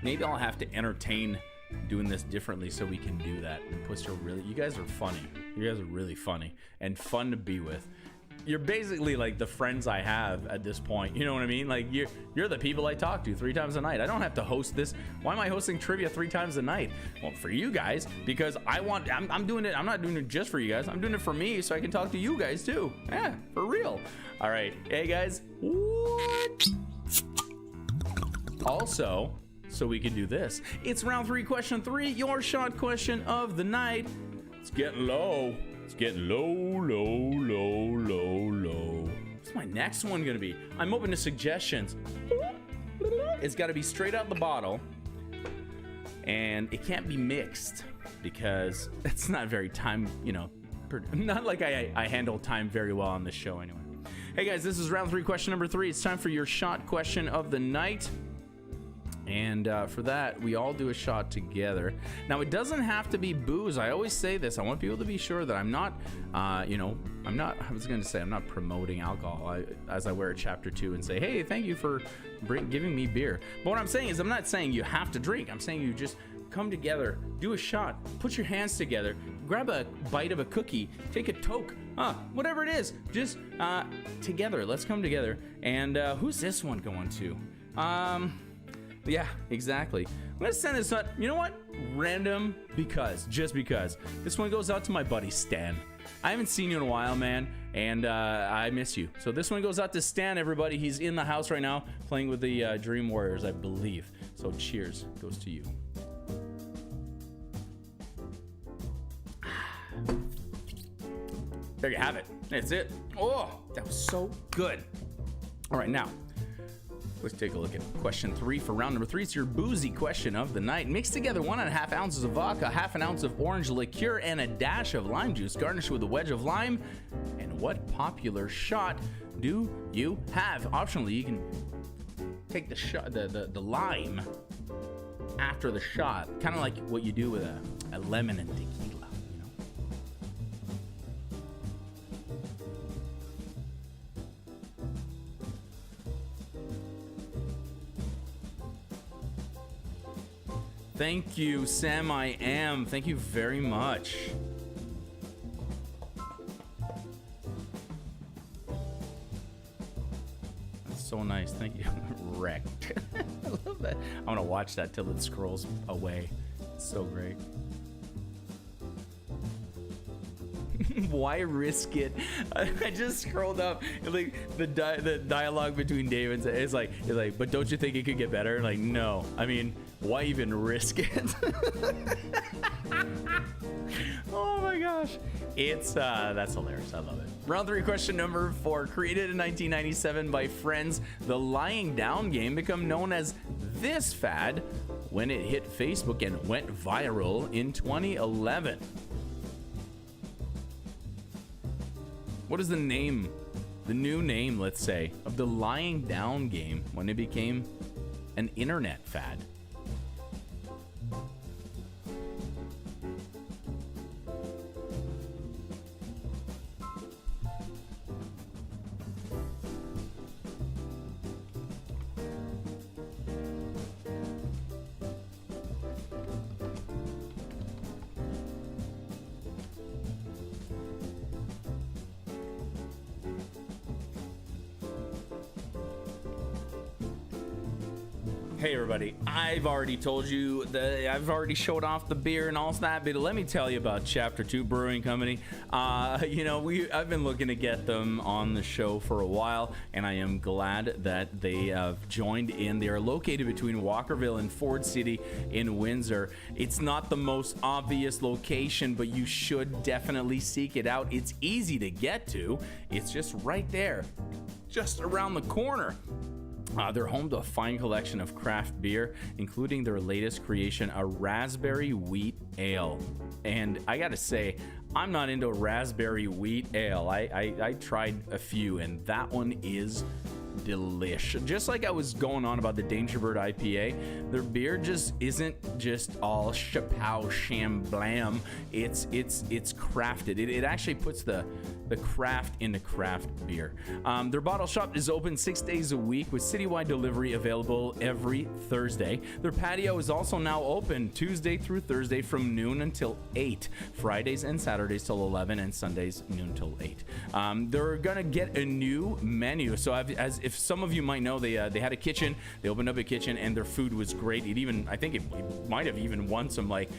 maybe I'll have to entertain doing this differently so we can do that and post your you guys are funny. You guys are really funny and fun to be with. You're basically like the friends I have at this point. You know what I mean? Like you're the people I talk to 3 times a night. I don't have to host this. Why am I hosting trivia 3 times a night? Well, for you guys, because I'm doing it. I'm not doing it just for you guys. I'm doing it for me so I can talk to you guys too. Yeah, for real. All right. Hey guys. What? Also, so we can do this. It's round 3, question 3, your shot question of the night. It's getting low. It's getting low. What's my next one gonna be? I'm open to suggestions. It's gotta be straight out the bottle. And it can't be mixed because it's not very time, not like I handle time very well on this show anyway. Hey guys, this is round 3, question number 3. It's time for your shot question of the night. And for that, we all do a shot together. Now, it doesn't have to be booze. I always say this. I want people to be sure that I'm not, I'm not promoting alcohol as I wear a chapter 2 and say, hey, thank you for giving me beer. But what I'm saying is I'm not saying you have to drink. I'm saying you just come together, do a shot, put your hands together, grab a bite of a cookie, take a toke, whatever it is, just together. Let's come together. And who's this one going to? Yeah, exactly. I'm gonna send this out. You know what? Random just because. This one goes out to my buddy Stan. I haven't seen you in a while, man, and I miss you. So this one goes out to Stan, everybody. He's in the house right now playing with the Dream Warriors, I believe. So cheers goes to you. There you have it. That's it. Oh, that was so good. All right, now. Let's take a look at question 3 for round number 3. It's your boozy question of the night. Mix together 1.5 ounces of vodka, half an ounce of orange liqueur, and a dash of lime juice. Garnish with a wedge of lime. And what popular shot do you have? Optionally, you can take the shot, the lime after the shot, kind of like what you do with a lemon and tequila. Thank you, Sam. I am. Thank you very much. That's so nice. Thank you. Wrecked. I love that. I'm gonna watch that till it scrolls away. So great. Why risk it? I just scrolled up, like the dialogue between David is like, but don't you think it could get better? Like, no. I mean, why even risk it? Oh my gosh. It's that's hilarious. I love it. Round 3, question number 4. Created in 1997 by friends, the lying down game became known as this fad when it hit Facebook and went viral in 2011. What is the name, the new name, let's say, of the lying down game when it became an internet fad? Hey everybody, I've already told you that I've already showed off the beer and all that, but let me tell you about Chapter 2 Brewing Company. I've been looking to get them on the show for a while, and I am glad that they have joined in. They are located between Walkerville and Ford City in Windsor. It's not the most obvious location, but you should definitely seek it out. It's easy to get to. It's just right there, just around the corner. They're home to a fine collection of craft beer, including their latest creation, a raspberry wheat ale. And I gotta say, I'm not into raspberry wheat ale. I tried a few, and that one is delish. Just like I was going on about the Dangerbird IPA, their beer just isn't just all chapow sham blam. It's crafted. It actually puts the craft into craft beer. Their bottle shop is open 6 days a week with citywide delivery available every Thursday. Their patio is also now open Tuesday through Thursday from noon until 8, Fridays and Saturdays till 11, and Sundays noon till 8. They're gonna get a new menu. So as if some of you might know, they had a kitchen. They opened up a kitchen, and their food was great. I think it might have even won some like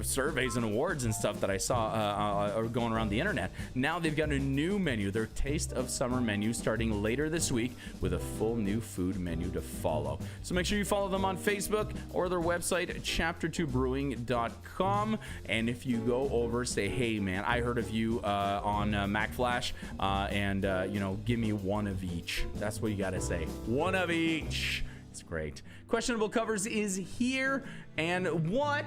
surveys and awards and stuff that I saw going around the internet. Now they've got a new menu, their Taste of Summer menu, starting later this week with a full new food menu to follow. So make sure you follow them on Facebook or their website, chapter2brewing.com. And if you go over, say, hey man, I heard of you on Mack Flash, and give me one of each. That's what you gotta say. One of each. It's great. Questionable Covers is here, and what?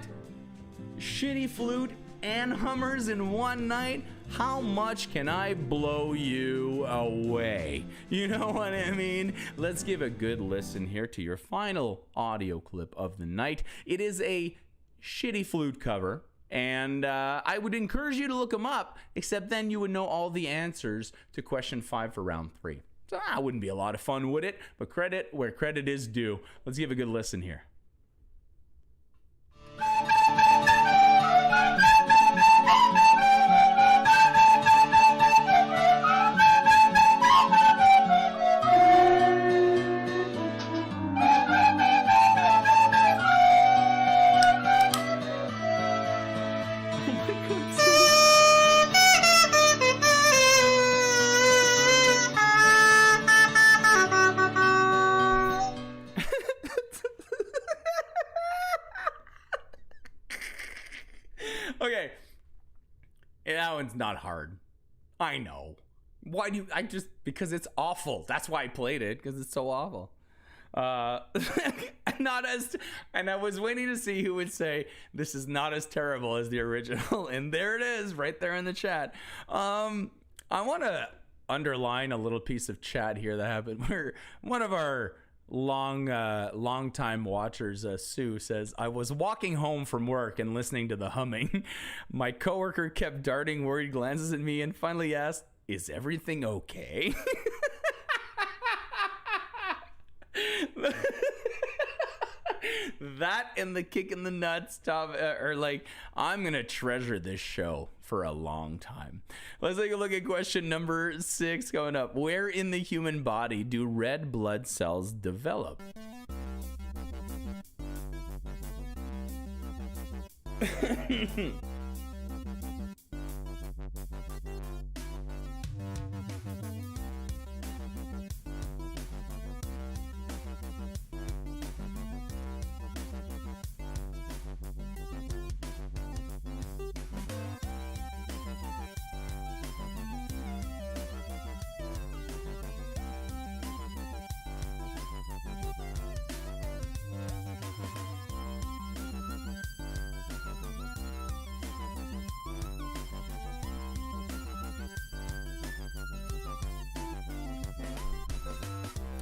Shitty flute and Hummers in one night? How much can I blow you away? You know what I mean? Let's give a good listen here to your final audio clip of the night. It is a shitty flute cover, and I would encourage you to look them up, except then you would know all the answers to question 5 for round 3. So that wouldn't be a lot of fun, would it? But credit where credit is due. Let's give a good listen here. Okay, that one's not hard. I know. Why do you, because it's awful. That's why I played it, because it's so awful. Not as, and I was waiting to see who would say this is not as terrible as the original, and there it is, right there in the chat. I want to underline a little piece of chat here that happened where one of our long time watchers, Sue, says, I was walking home from work and listening to the humming. My coworker kept darting worried glances at me and finally asked, is everything okay? That and the kick in the nuts top are like, I'm gonna treasure this show for a long time. Let's take a look at question number 6 coming up. Where in the human body do red blood cells develop?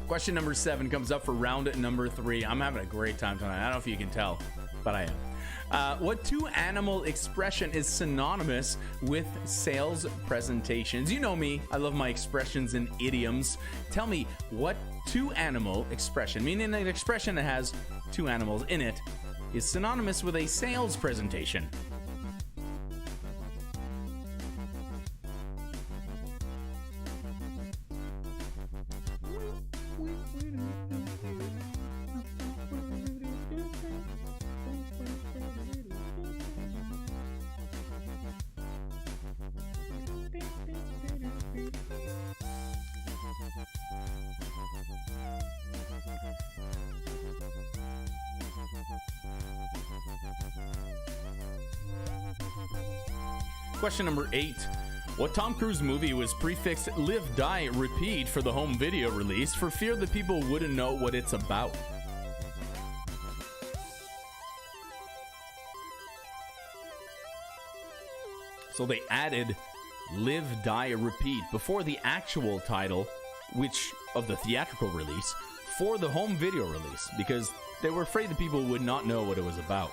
Question number 7 comes up for round number 3. I'm having a great time tonight. I don't know if you can tell, but I am. What two animal expression is synonymous with sales presentations? You know me. I love my expressions and idioms. Tell me what two animal expression, meaning an expression that has two animals in it, is synonymous with a sales presentation. Question number 8. What Tom Cruise movie was prefixed Live, Die, Repeat for the home video release for fear that people wouldn't know what it's about? So they added Live, Die, Repeat before the actual title, which of the theatrical release, for the home video release, because they were afraid that people would not know what it was about.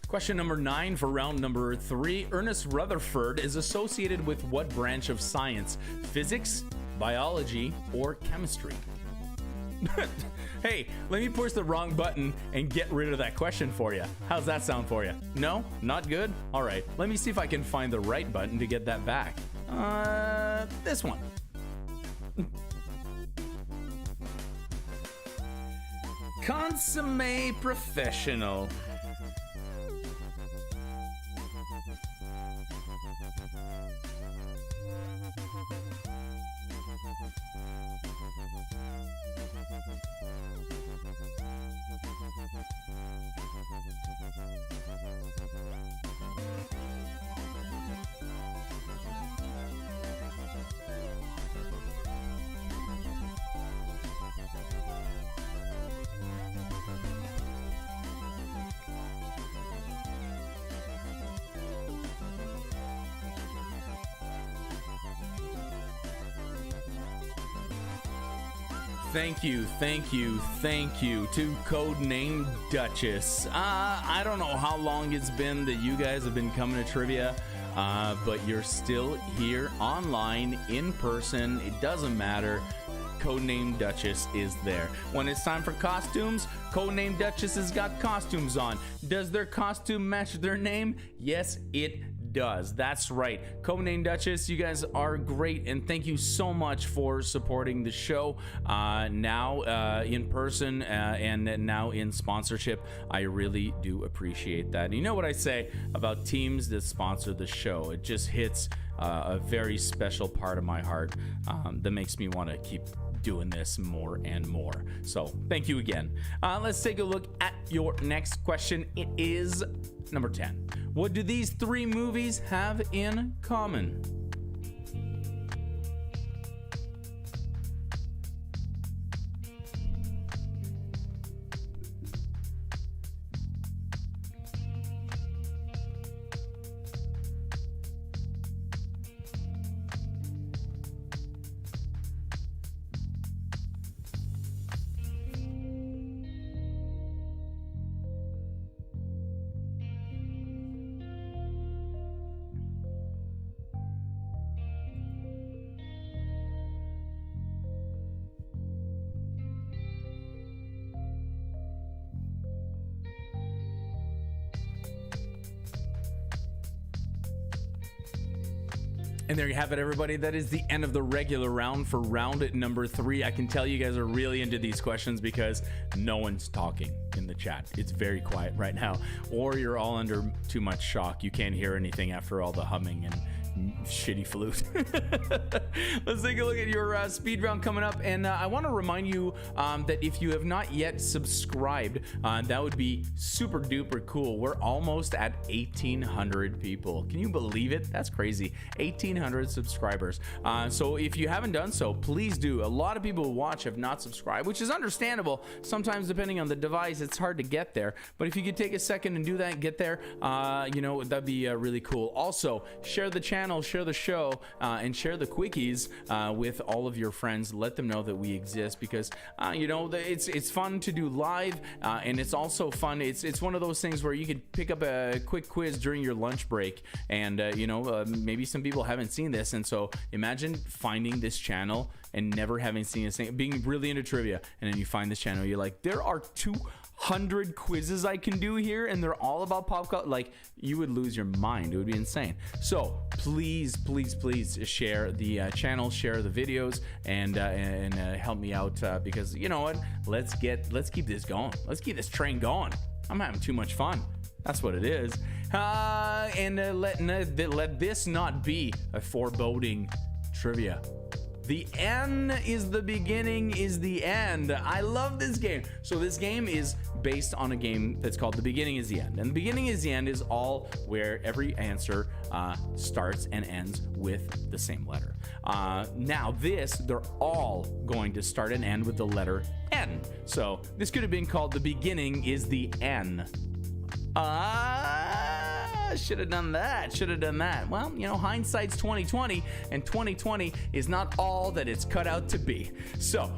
Question number 9 for round number 3. Ernest Rutherford is associated with what branch of science? Physics, biology, or chemistry? Hey, let me push the wrong button and get rid of that question for you. How's that sound for you? No? Not good? All right, let me see if I can find the right button to get that back. This one. Consomme professional. Thank you to Codename Duchess. I don't know how long it's been that you guys have been coming to trivia, but you're still here online, in person. It doesn't matter. Codename Duchess is there. When it's time for costumes, Codename Duchess has got costumes on. Does their costume match their name? Yes, it does. That's right. Codename Duchess, you guys are great, and thank you so much for supporting the show now in person and now in sponsorship. I really do appreciate that. And you know what I say about teams that sponsor the show? It just hits a very special part of my heart that makes me want to keep doing this more and more. So thank you again. Let's take a look at your next question. It is number 10. What do these 3 movies have in common? And there you have it, everybody. That is the end of the regular round for round number 3. I can tell you guys are really into these questions because no one's talking in the chat. It's very quiet right now. Or you're all under too much shock. You can't hear anything after all the humming and shitty flute. Let's take a look at your speed round coming up, and I want to remind you that if you have not yet subscribed, that would be super duper cool. We're almost at 1,800 people. Can you believe it? That's crazy. 1,800 subscribers. So if you haven't done so, please do. A lot of people who watch have not subscribed, which is understandable. Sometimes depending on the device, it's hard to get there, but if you could take a second and do that and get there, you know, that'd be really cool. Also, share the channel, share the show, and share the quickies with all of your friends. Let them know that we exist, because you know, it's fun to do live, and it's also fun. It's one of those things where you could pick up a quick quiz during your lunch break, and you know, maybe some people haven't seen this, and so imagine finding this channel and never having seen a thing, being really into trivia, and then you find this channel, you're like, there are 200 quizzes I can do here, and they're all about pop culture. Like, you would lose your mind. It would be insane. So please share the channel, share the videos, and help me out, because you know what, let's keep this going. Let's keep this train going. I'm having too much fun. That's what it is. And let this not be a foreboding trivia. The N is the beginning is the end. I love this game. So this game is based on a game that's called The Beginning is the End. And The Beginning is the End is all where every answer starts and ends with the same letter. Now this, they're all going to start and end with the letter N. So this could have been called The Beginning is the N. Should have done that. Well, you know, hindsight's 2020, and 2020 is not all that it's cut out to be. So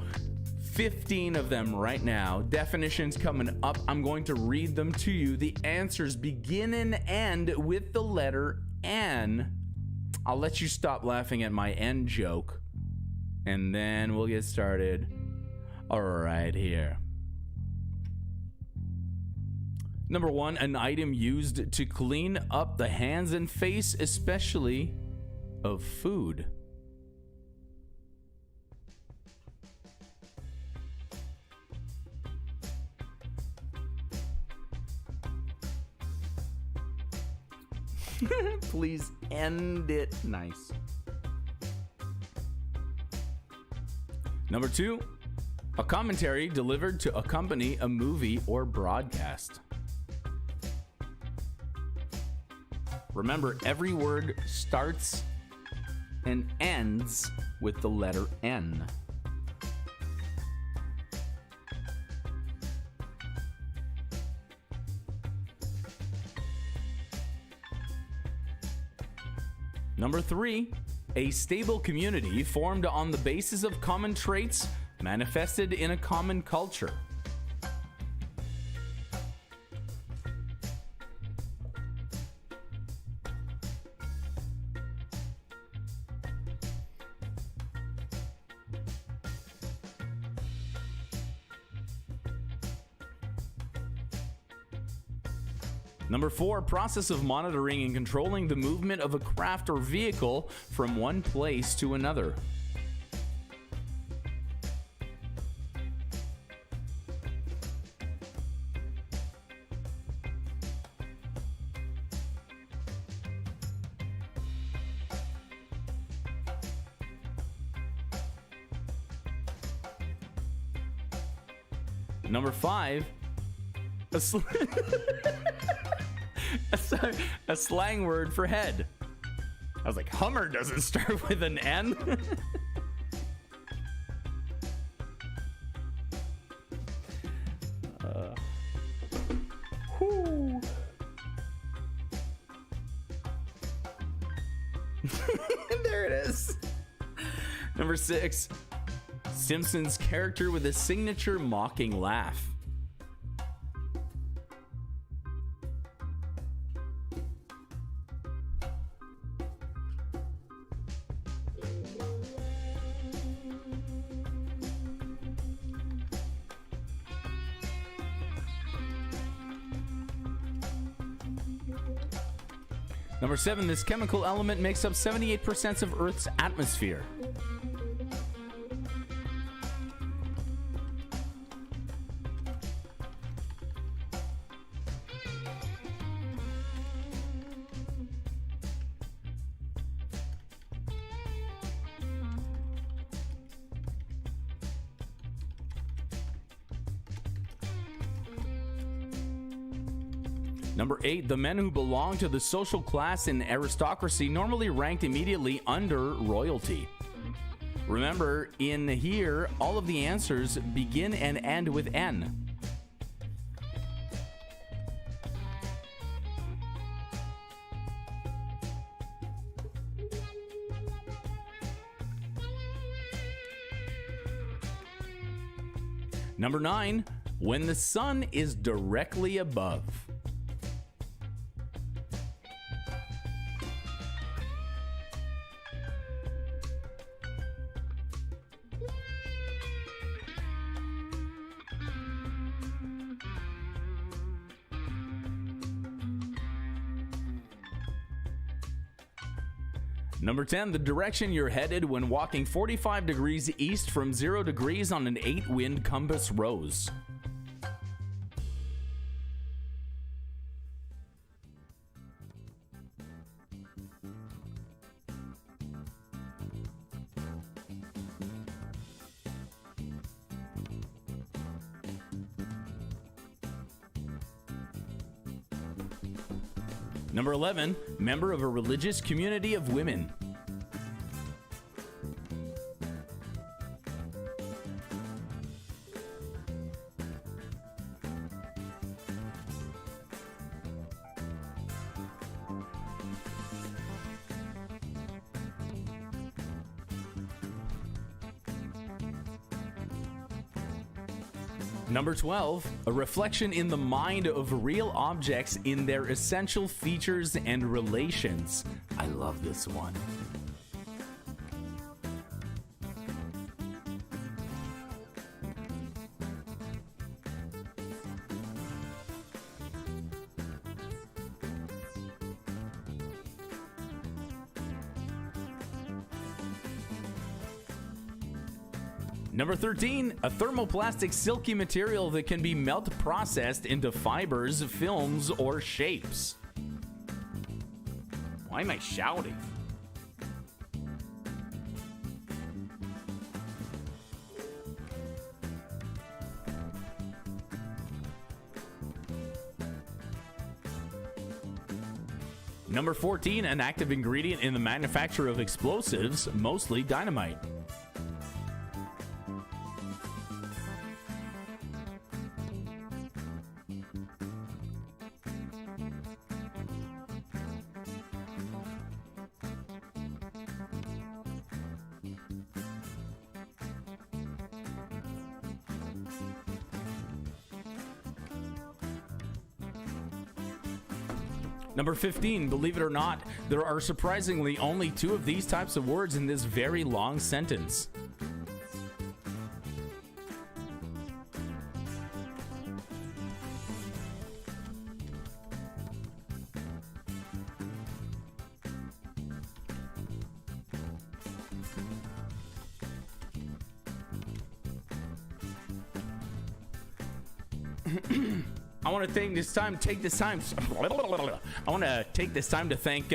15 of them right now. Definitions coming up. I'm going to read them to you. The answers begin and end with the letter N. I'll let you stop laughing at my N joke, and then we'll get started. All right, here. Number 1, an item used to clean up the hands and face, especially of food. Please end it nice. Number 2, a commentary delivered to accompany a movie or broadcast. Remember, every word starts and ends with the letter N. Number 3, a stable community formed on the basis of common traits manifested in a common culture. Number 4, process of monitoring and controlling the movement of a craft or vehicle from one place to another. Number 5, a slang word for head. I was like, Hummer doesn't start with an N. There it is. Number 6, Simpsons character with a signature mocking laugh. Number 7, this chemical element makes up 78% of Earth's atmosphere. Number 8, the men who belong to the social class in aristocracy normally ranked immediately under royalty. Remember, in here, all of the answers begin and end with N. Number 9, when the sun is directly above. Number 10, the direction you're headed when walking 45 degrees east from 0 degrees on an 8-wind compass rose. Number 11, member of a religious community of women. Number 12, a reflection in the mind of real objects in their essential features and relations. I love this one. Number 13, a thermoplastic silky material that can be melt processed into fibers, films, or shapes. Why am I shouting? Number 14, an active ingredient in the manufacture of explosives, mostly dynamite. Number 15, believe it or not, there are surprisingly only 2 of these types of words in this very long sentence. I want to take this time to thank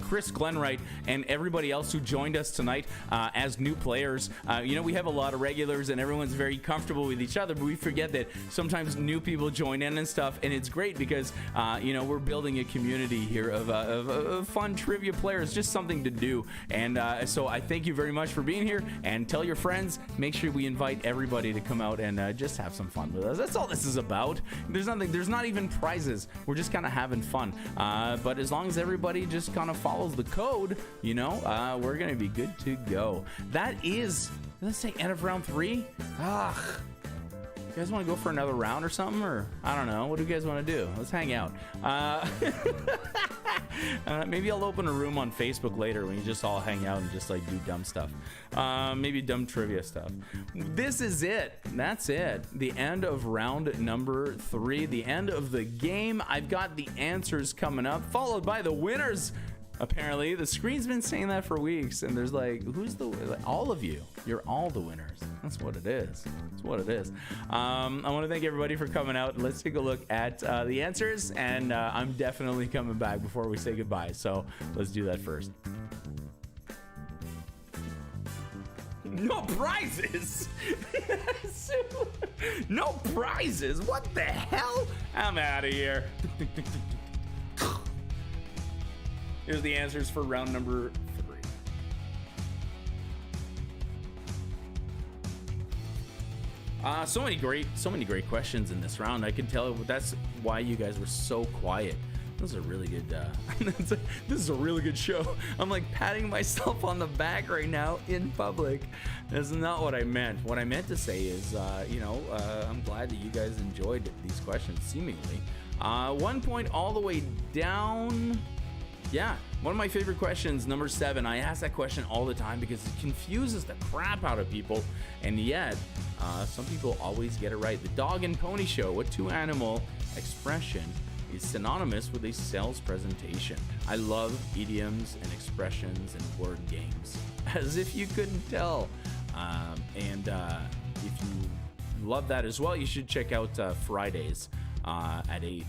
Chris Glenwright and everybody else who joined us tonight as new players. We have a lot of regulars and everyone's very comfortable with each other, but we forget that sometimes new people join in and stuff, and it's great because we're building a community here of fun trivia players, just something to do. And so I thank you very much for being here, and tell your friends. Make sure we invite everybody to come out and just have some fun with us. That's all this is about. There's not even prizes. We're just kind of having fun. But as long as everybody just kind of follows the code, we're going to be good to go. That is, let's say, end of round 3. You guys want to go for another round or something? Or I don't know. What do you guys want to do? Let's hang out. Maybe I'll open a room on Facebook later when you just all hang out and just like do dumb stuff. Maybe dumb trivia stuff. This is it. That's it. The end of round number 3. The end of the game. I've got the answers coming up, followed by the winners. Apparently, the screen's been saying that for weeks, and there's like, who's the, like, all of you. You're all the winners. That's what it is. That's what it is. I want to thank everybody for coming out. Let's take a look at the answers, and I'm definitely coming back before we say goodbye. So let's do that first. No prizes. No prizes. What the hell? I'm out of here. Here's the answers for round number 3. So many great questions in this round. I can tell that's why you guys were so quiet. This is a really good. This is a really good show. I'm like patting myself on the back right now in public. That's not what I meant. What I meant to say is, I'm glad that you guys enjoyed these questions. Seemingly, 1 point all the way down. Yeah, one of my favorite questions, number 7. I ask that question all the time because it confuses the crap out of people, and yet some people always get it right. The dog and pony show. What 2-animal expression is synonymous with a sales presentation? I love idioms and expressions and word games, as if you couldn't tell. And if you love that as well, you should check out Fridays at 8.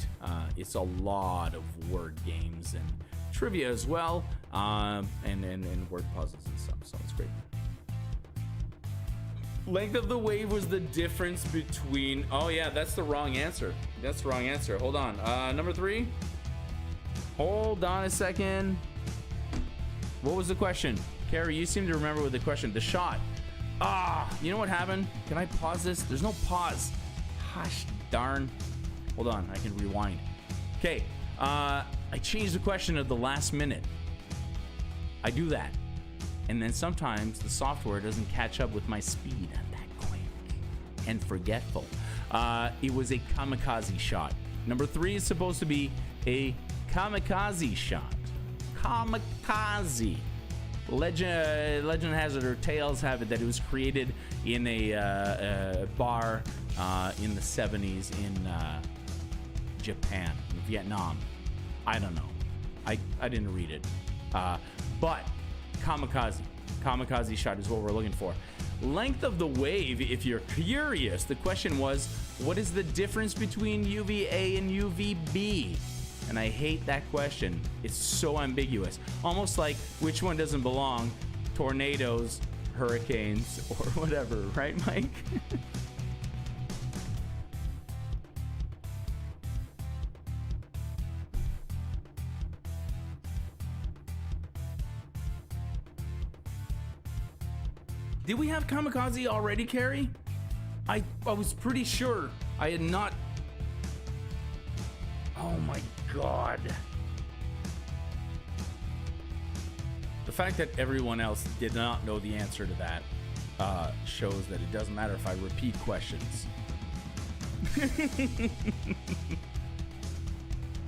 It's a lot of word games and trivia as well, and word puzzles and stuff, so it's great. Length of the wave was the difference between... Oh yeah, that's the wrong answer. That's the wrong answer. Hold on. Number 3. Hold on a second. What was the question? Carrie, you seem to remember what the question... The shot. You know what happened? Can I pause this? There's no pause. Gosh darn. Hold on, I can rewind. Okay, I changed the question at the last minute. I do that. And then sometimes the software doesn't catch up with my speed. I'm that quick and forgetful. It was a kamikaze shot. Number 3 is supposed to be a kamikaze shot. Kamikaze. Legend has it, or tales have it, that it was created in a bar in the 70s in Japan, Vietnam. I don't know. I didn't read it. But kamikaze shot is what we're looking for. Length of the wave, if you're curious, the question was, what is the difference between UVA and UVB? And I hate that question. It's so ambiguous. Almost like which one doesn't belong, tornadoes, hurricanes, or whatever, right, Mike? Did we have kamikaze already, Carrie? I was pretty sure I had not. Oh my god. The fact that everyone else did not know the answer to that shows that it doesn't matter if I repeat questions.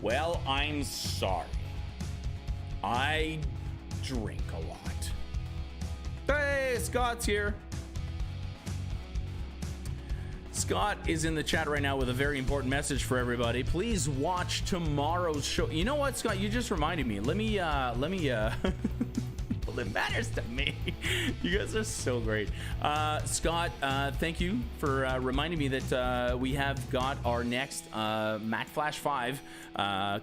Well, I'm sorry. I drink a lot. Hey, Scott's here. Scott is in the chat right now with a very important message for everybody. Please watch tomorrow's show. You know what, Scott? You just reminded me. Let me well, it matters to me. You guys are so great. Scott, thank you for reminding me that we have got our next Mack Flash 5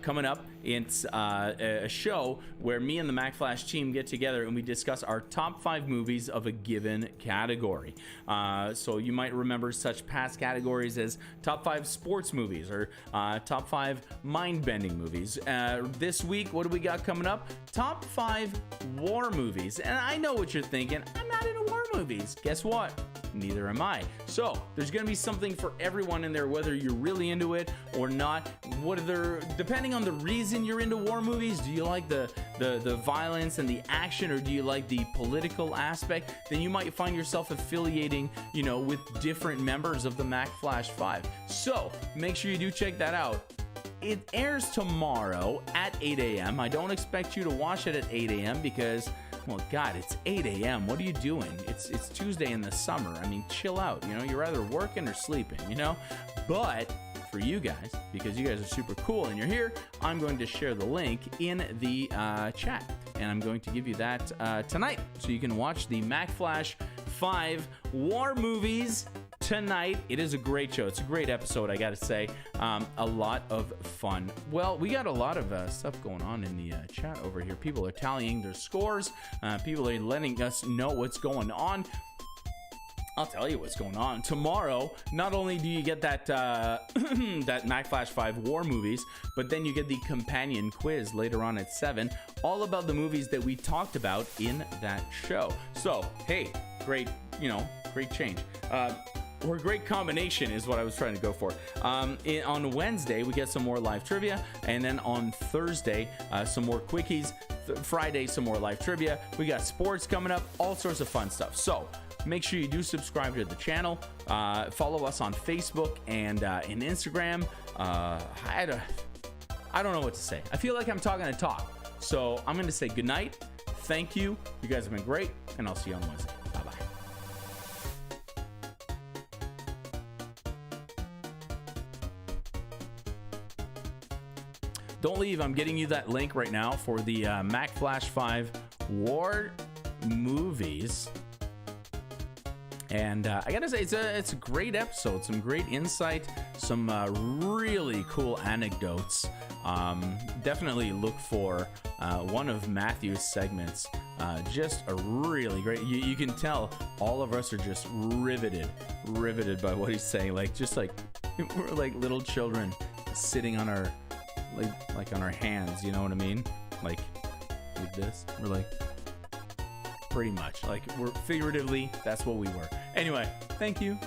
coming up. It's a show where me and the Mack Flash team get together and we discuss our top 5 movies of a given category. So you might remember such past categories as top 5 sports movies or top 5 mind-bending movies. This week, what do we got coming up? Top 5 war movies. And I know what you're thinking. I'm not into war movies. Guess what? Neither am I. So there's going to be something for everyone in there, whether you're really into it or not. Depending on the reason you're into war movies, do you like the violence and the action, or do you like the political aspect? Then you might find yourself affiliating, with different members of the Mack Flash 5. So make sure you do check that out. it airs tomorrow at 8 a.m. I don't expect you to watch it at 8 a.m. because, well, God, it's 8 a.m. What are you doing? It's Tuesday in the summer. I mean, chill out. You know, you're either working or sleeping, you know? But for you guys, because you guys are super cool and you're here, I'm going to share the link in the chat. And I'm going to give you that tonight so you can watch the Mack Flash 5 War movies tonight. It is a great show. It's a great episode, I gotta say. A lot of fun. Well, we got a lot of stuff going on in the chat over here. People are tallying their scores. People are letting us know what's going on. I'll tell you what's going on. Tomorrow, not only do you get that that Mack Flash 5 War movies, but then you get the companion quiz later on at 7, all about the movies that we talked about in that show. So, hey, great change. Or great combination is what I was trying to go for. On Wednesday, we get some more live trivia, and then on Thursday, some more quickies. Friday, some more live trivia. We got sports coming up, all sorts of fun stuff. So, make sure you do subscribe to the channel. Follow us on Facebook and in Instagram. I don't know what to say. I feel like I'm talking to talk. So I'm going to say goodnight. Thank you. You guys have been great. And I'll see you on Wednesday. Bye-bye. Don't leave. I'm getting you that link right now for the Mack Flash 5 War movies. And I gotta say, it's a great episode. Some great insight, some really cool anecdotes. Definitely look for one of Matthew's segments. Just a really great. You can tell all of us are just riveted by what he's saying. Like we're like little children sitting on our like on our hands. You know what I mean? Like this. We're like. Pretty much. Like, we're figuratively, that's what we were. Anyway, thank you.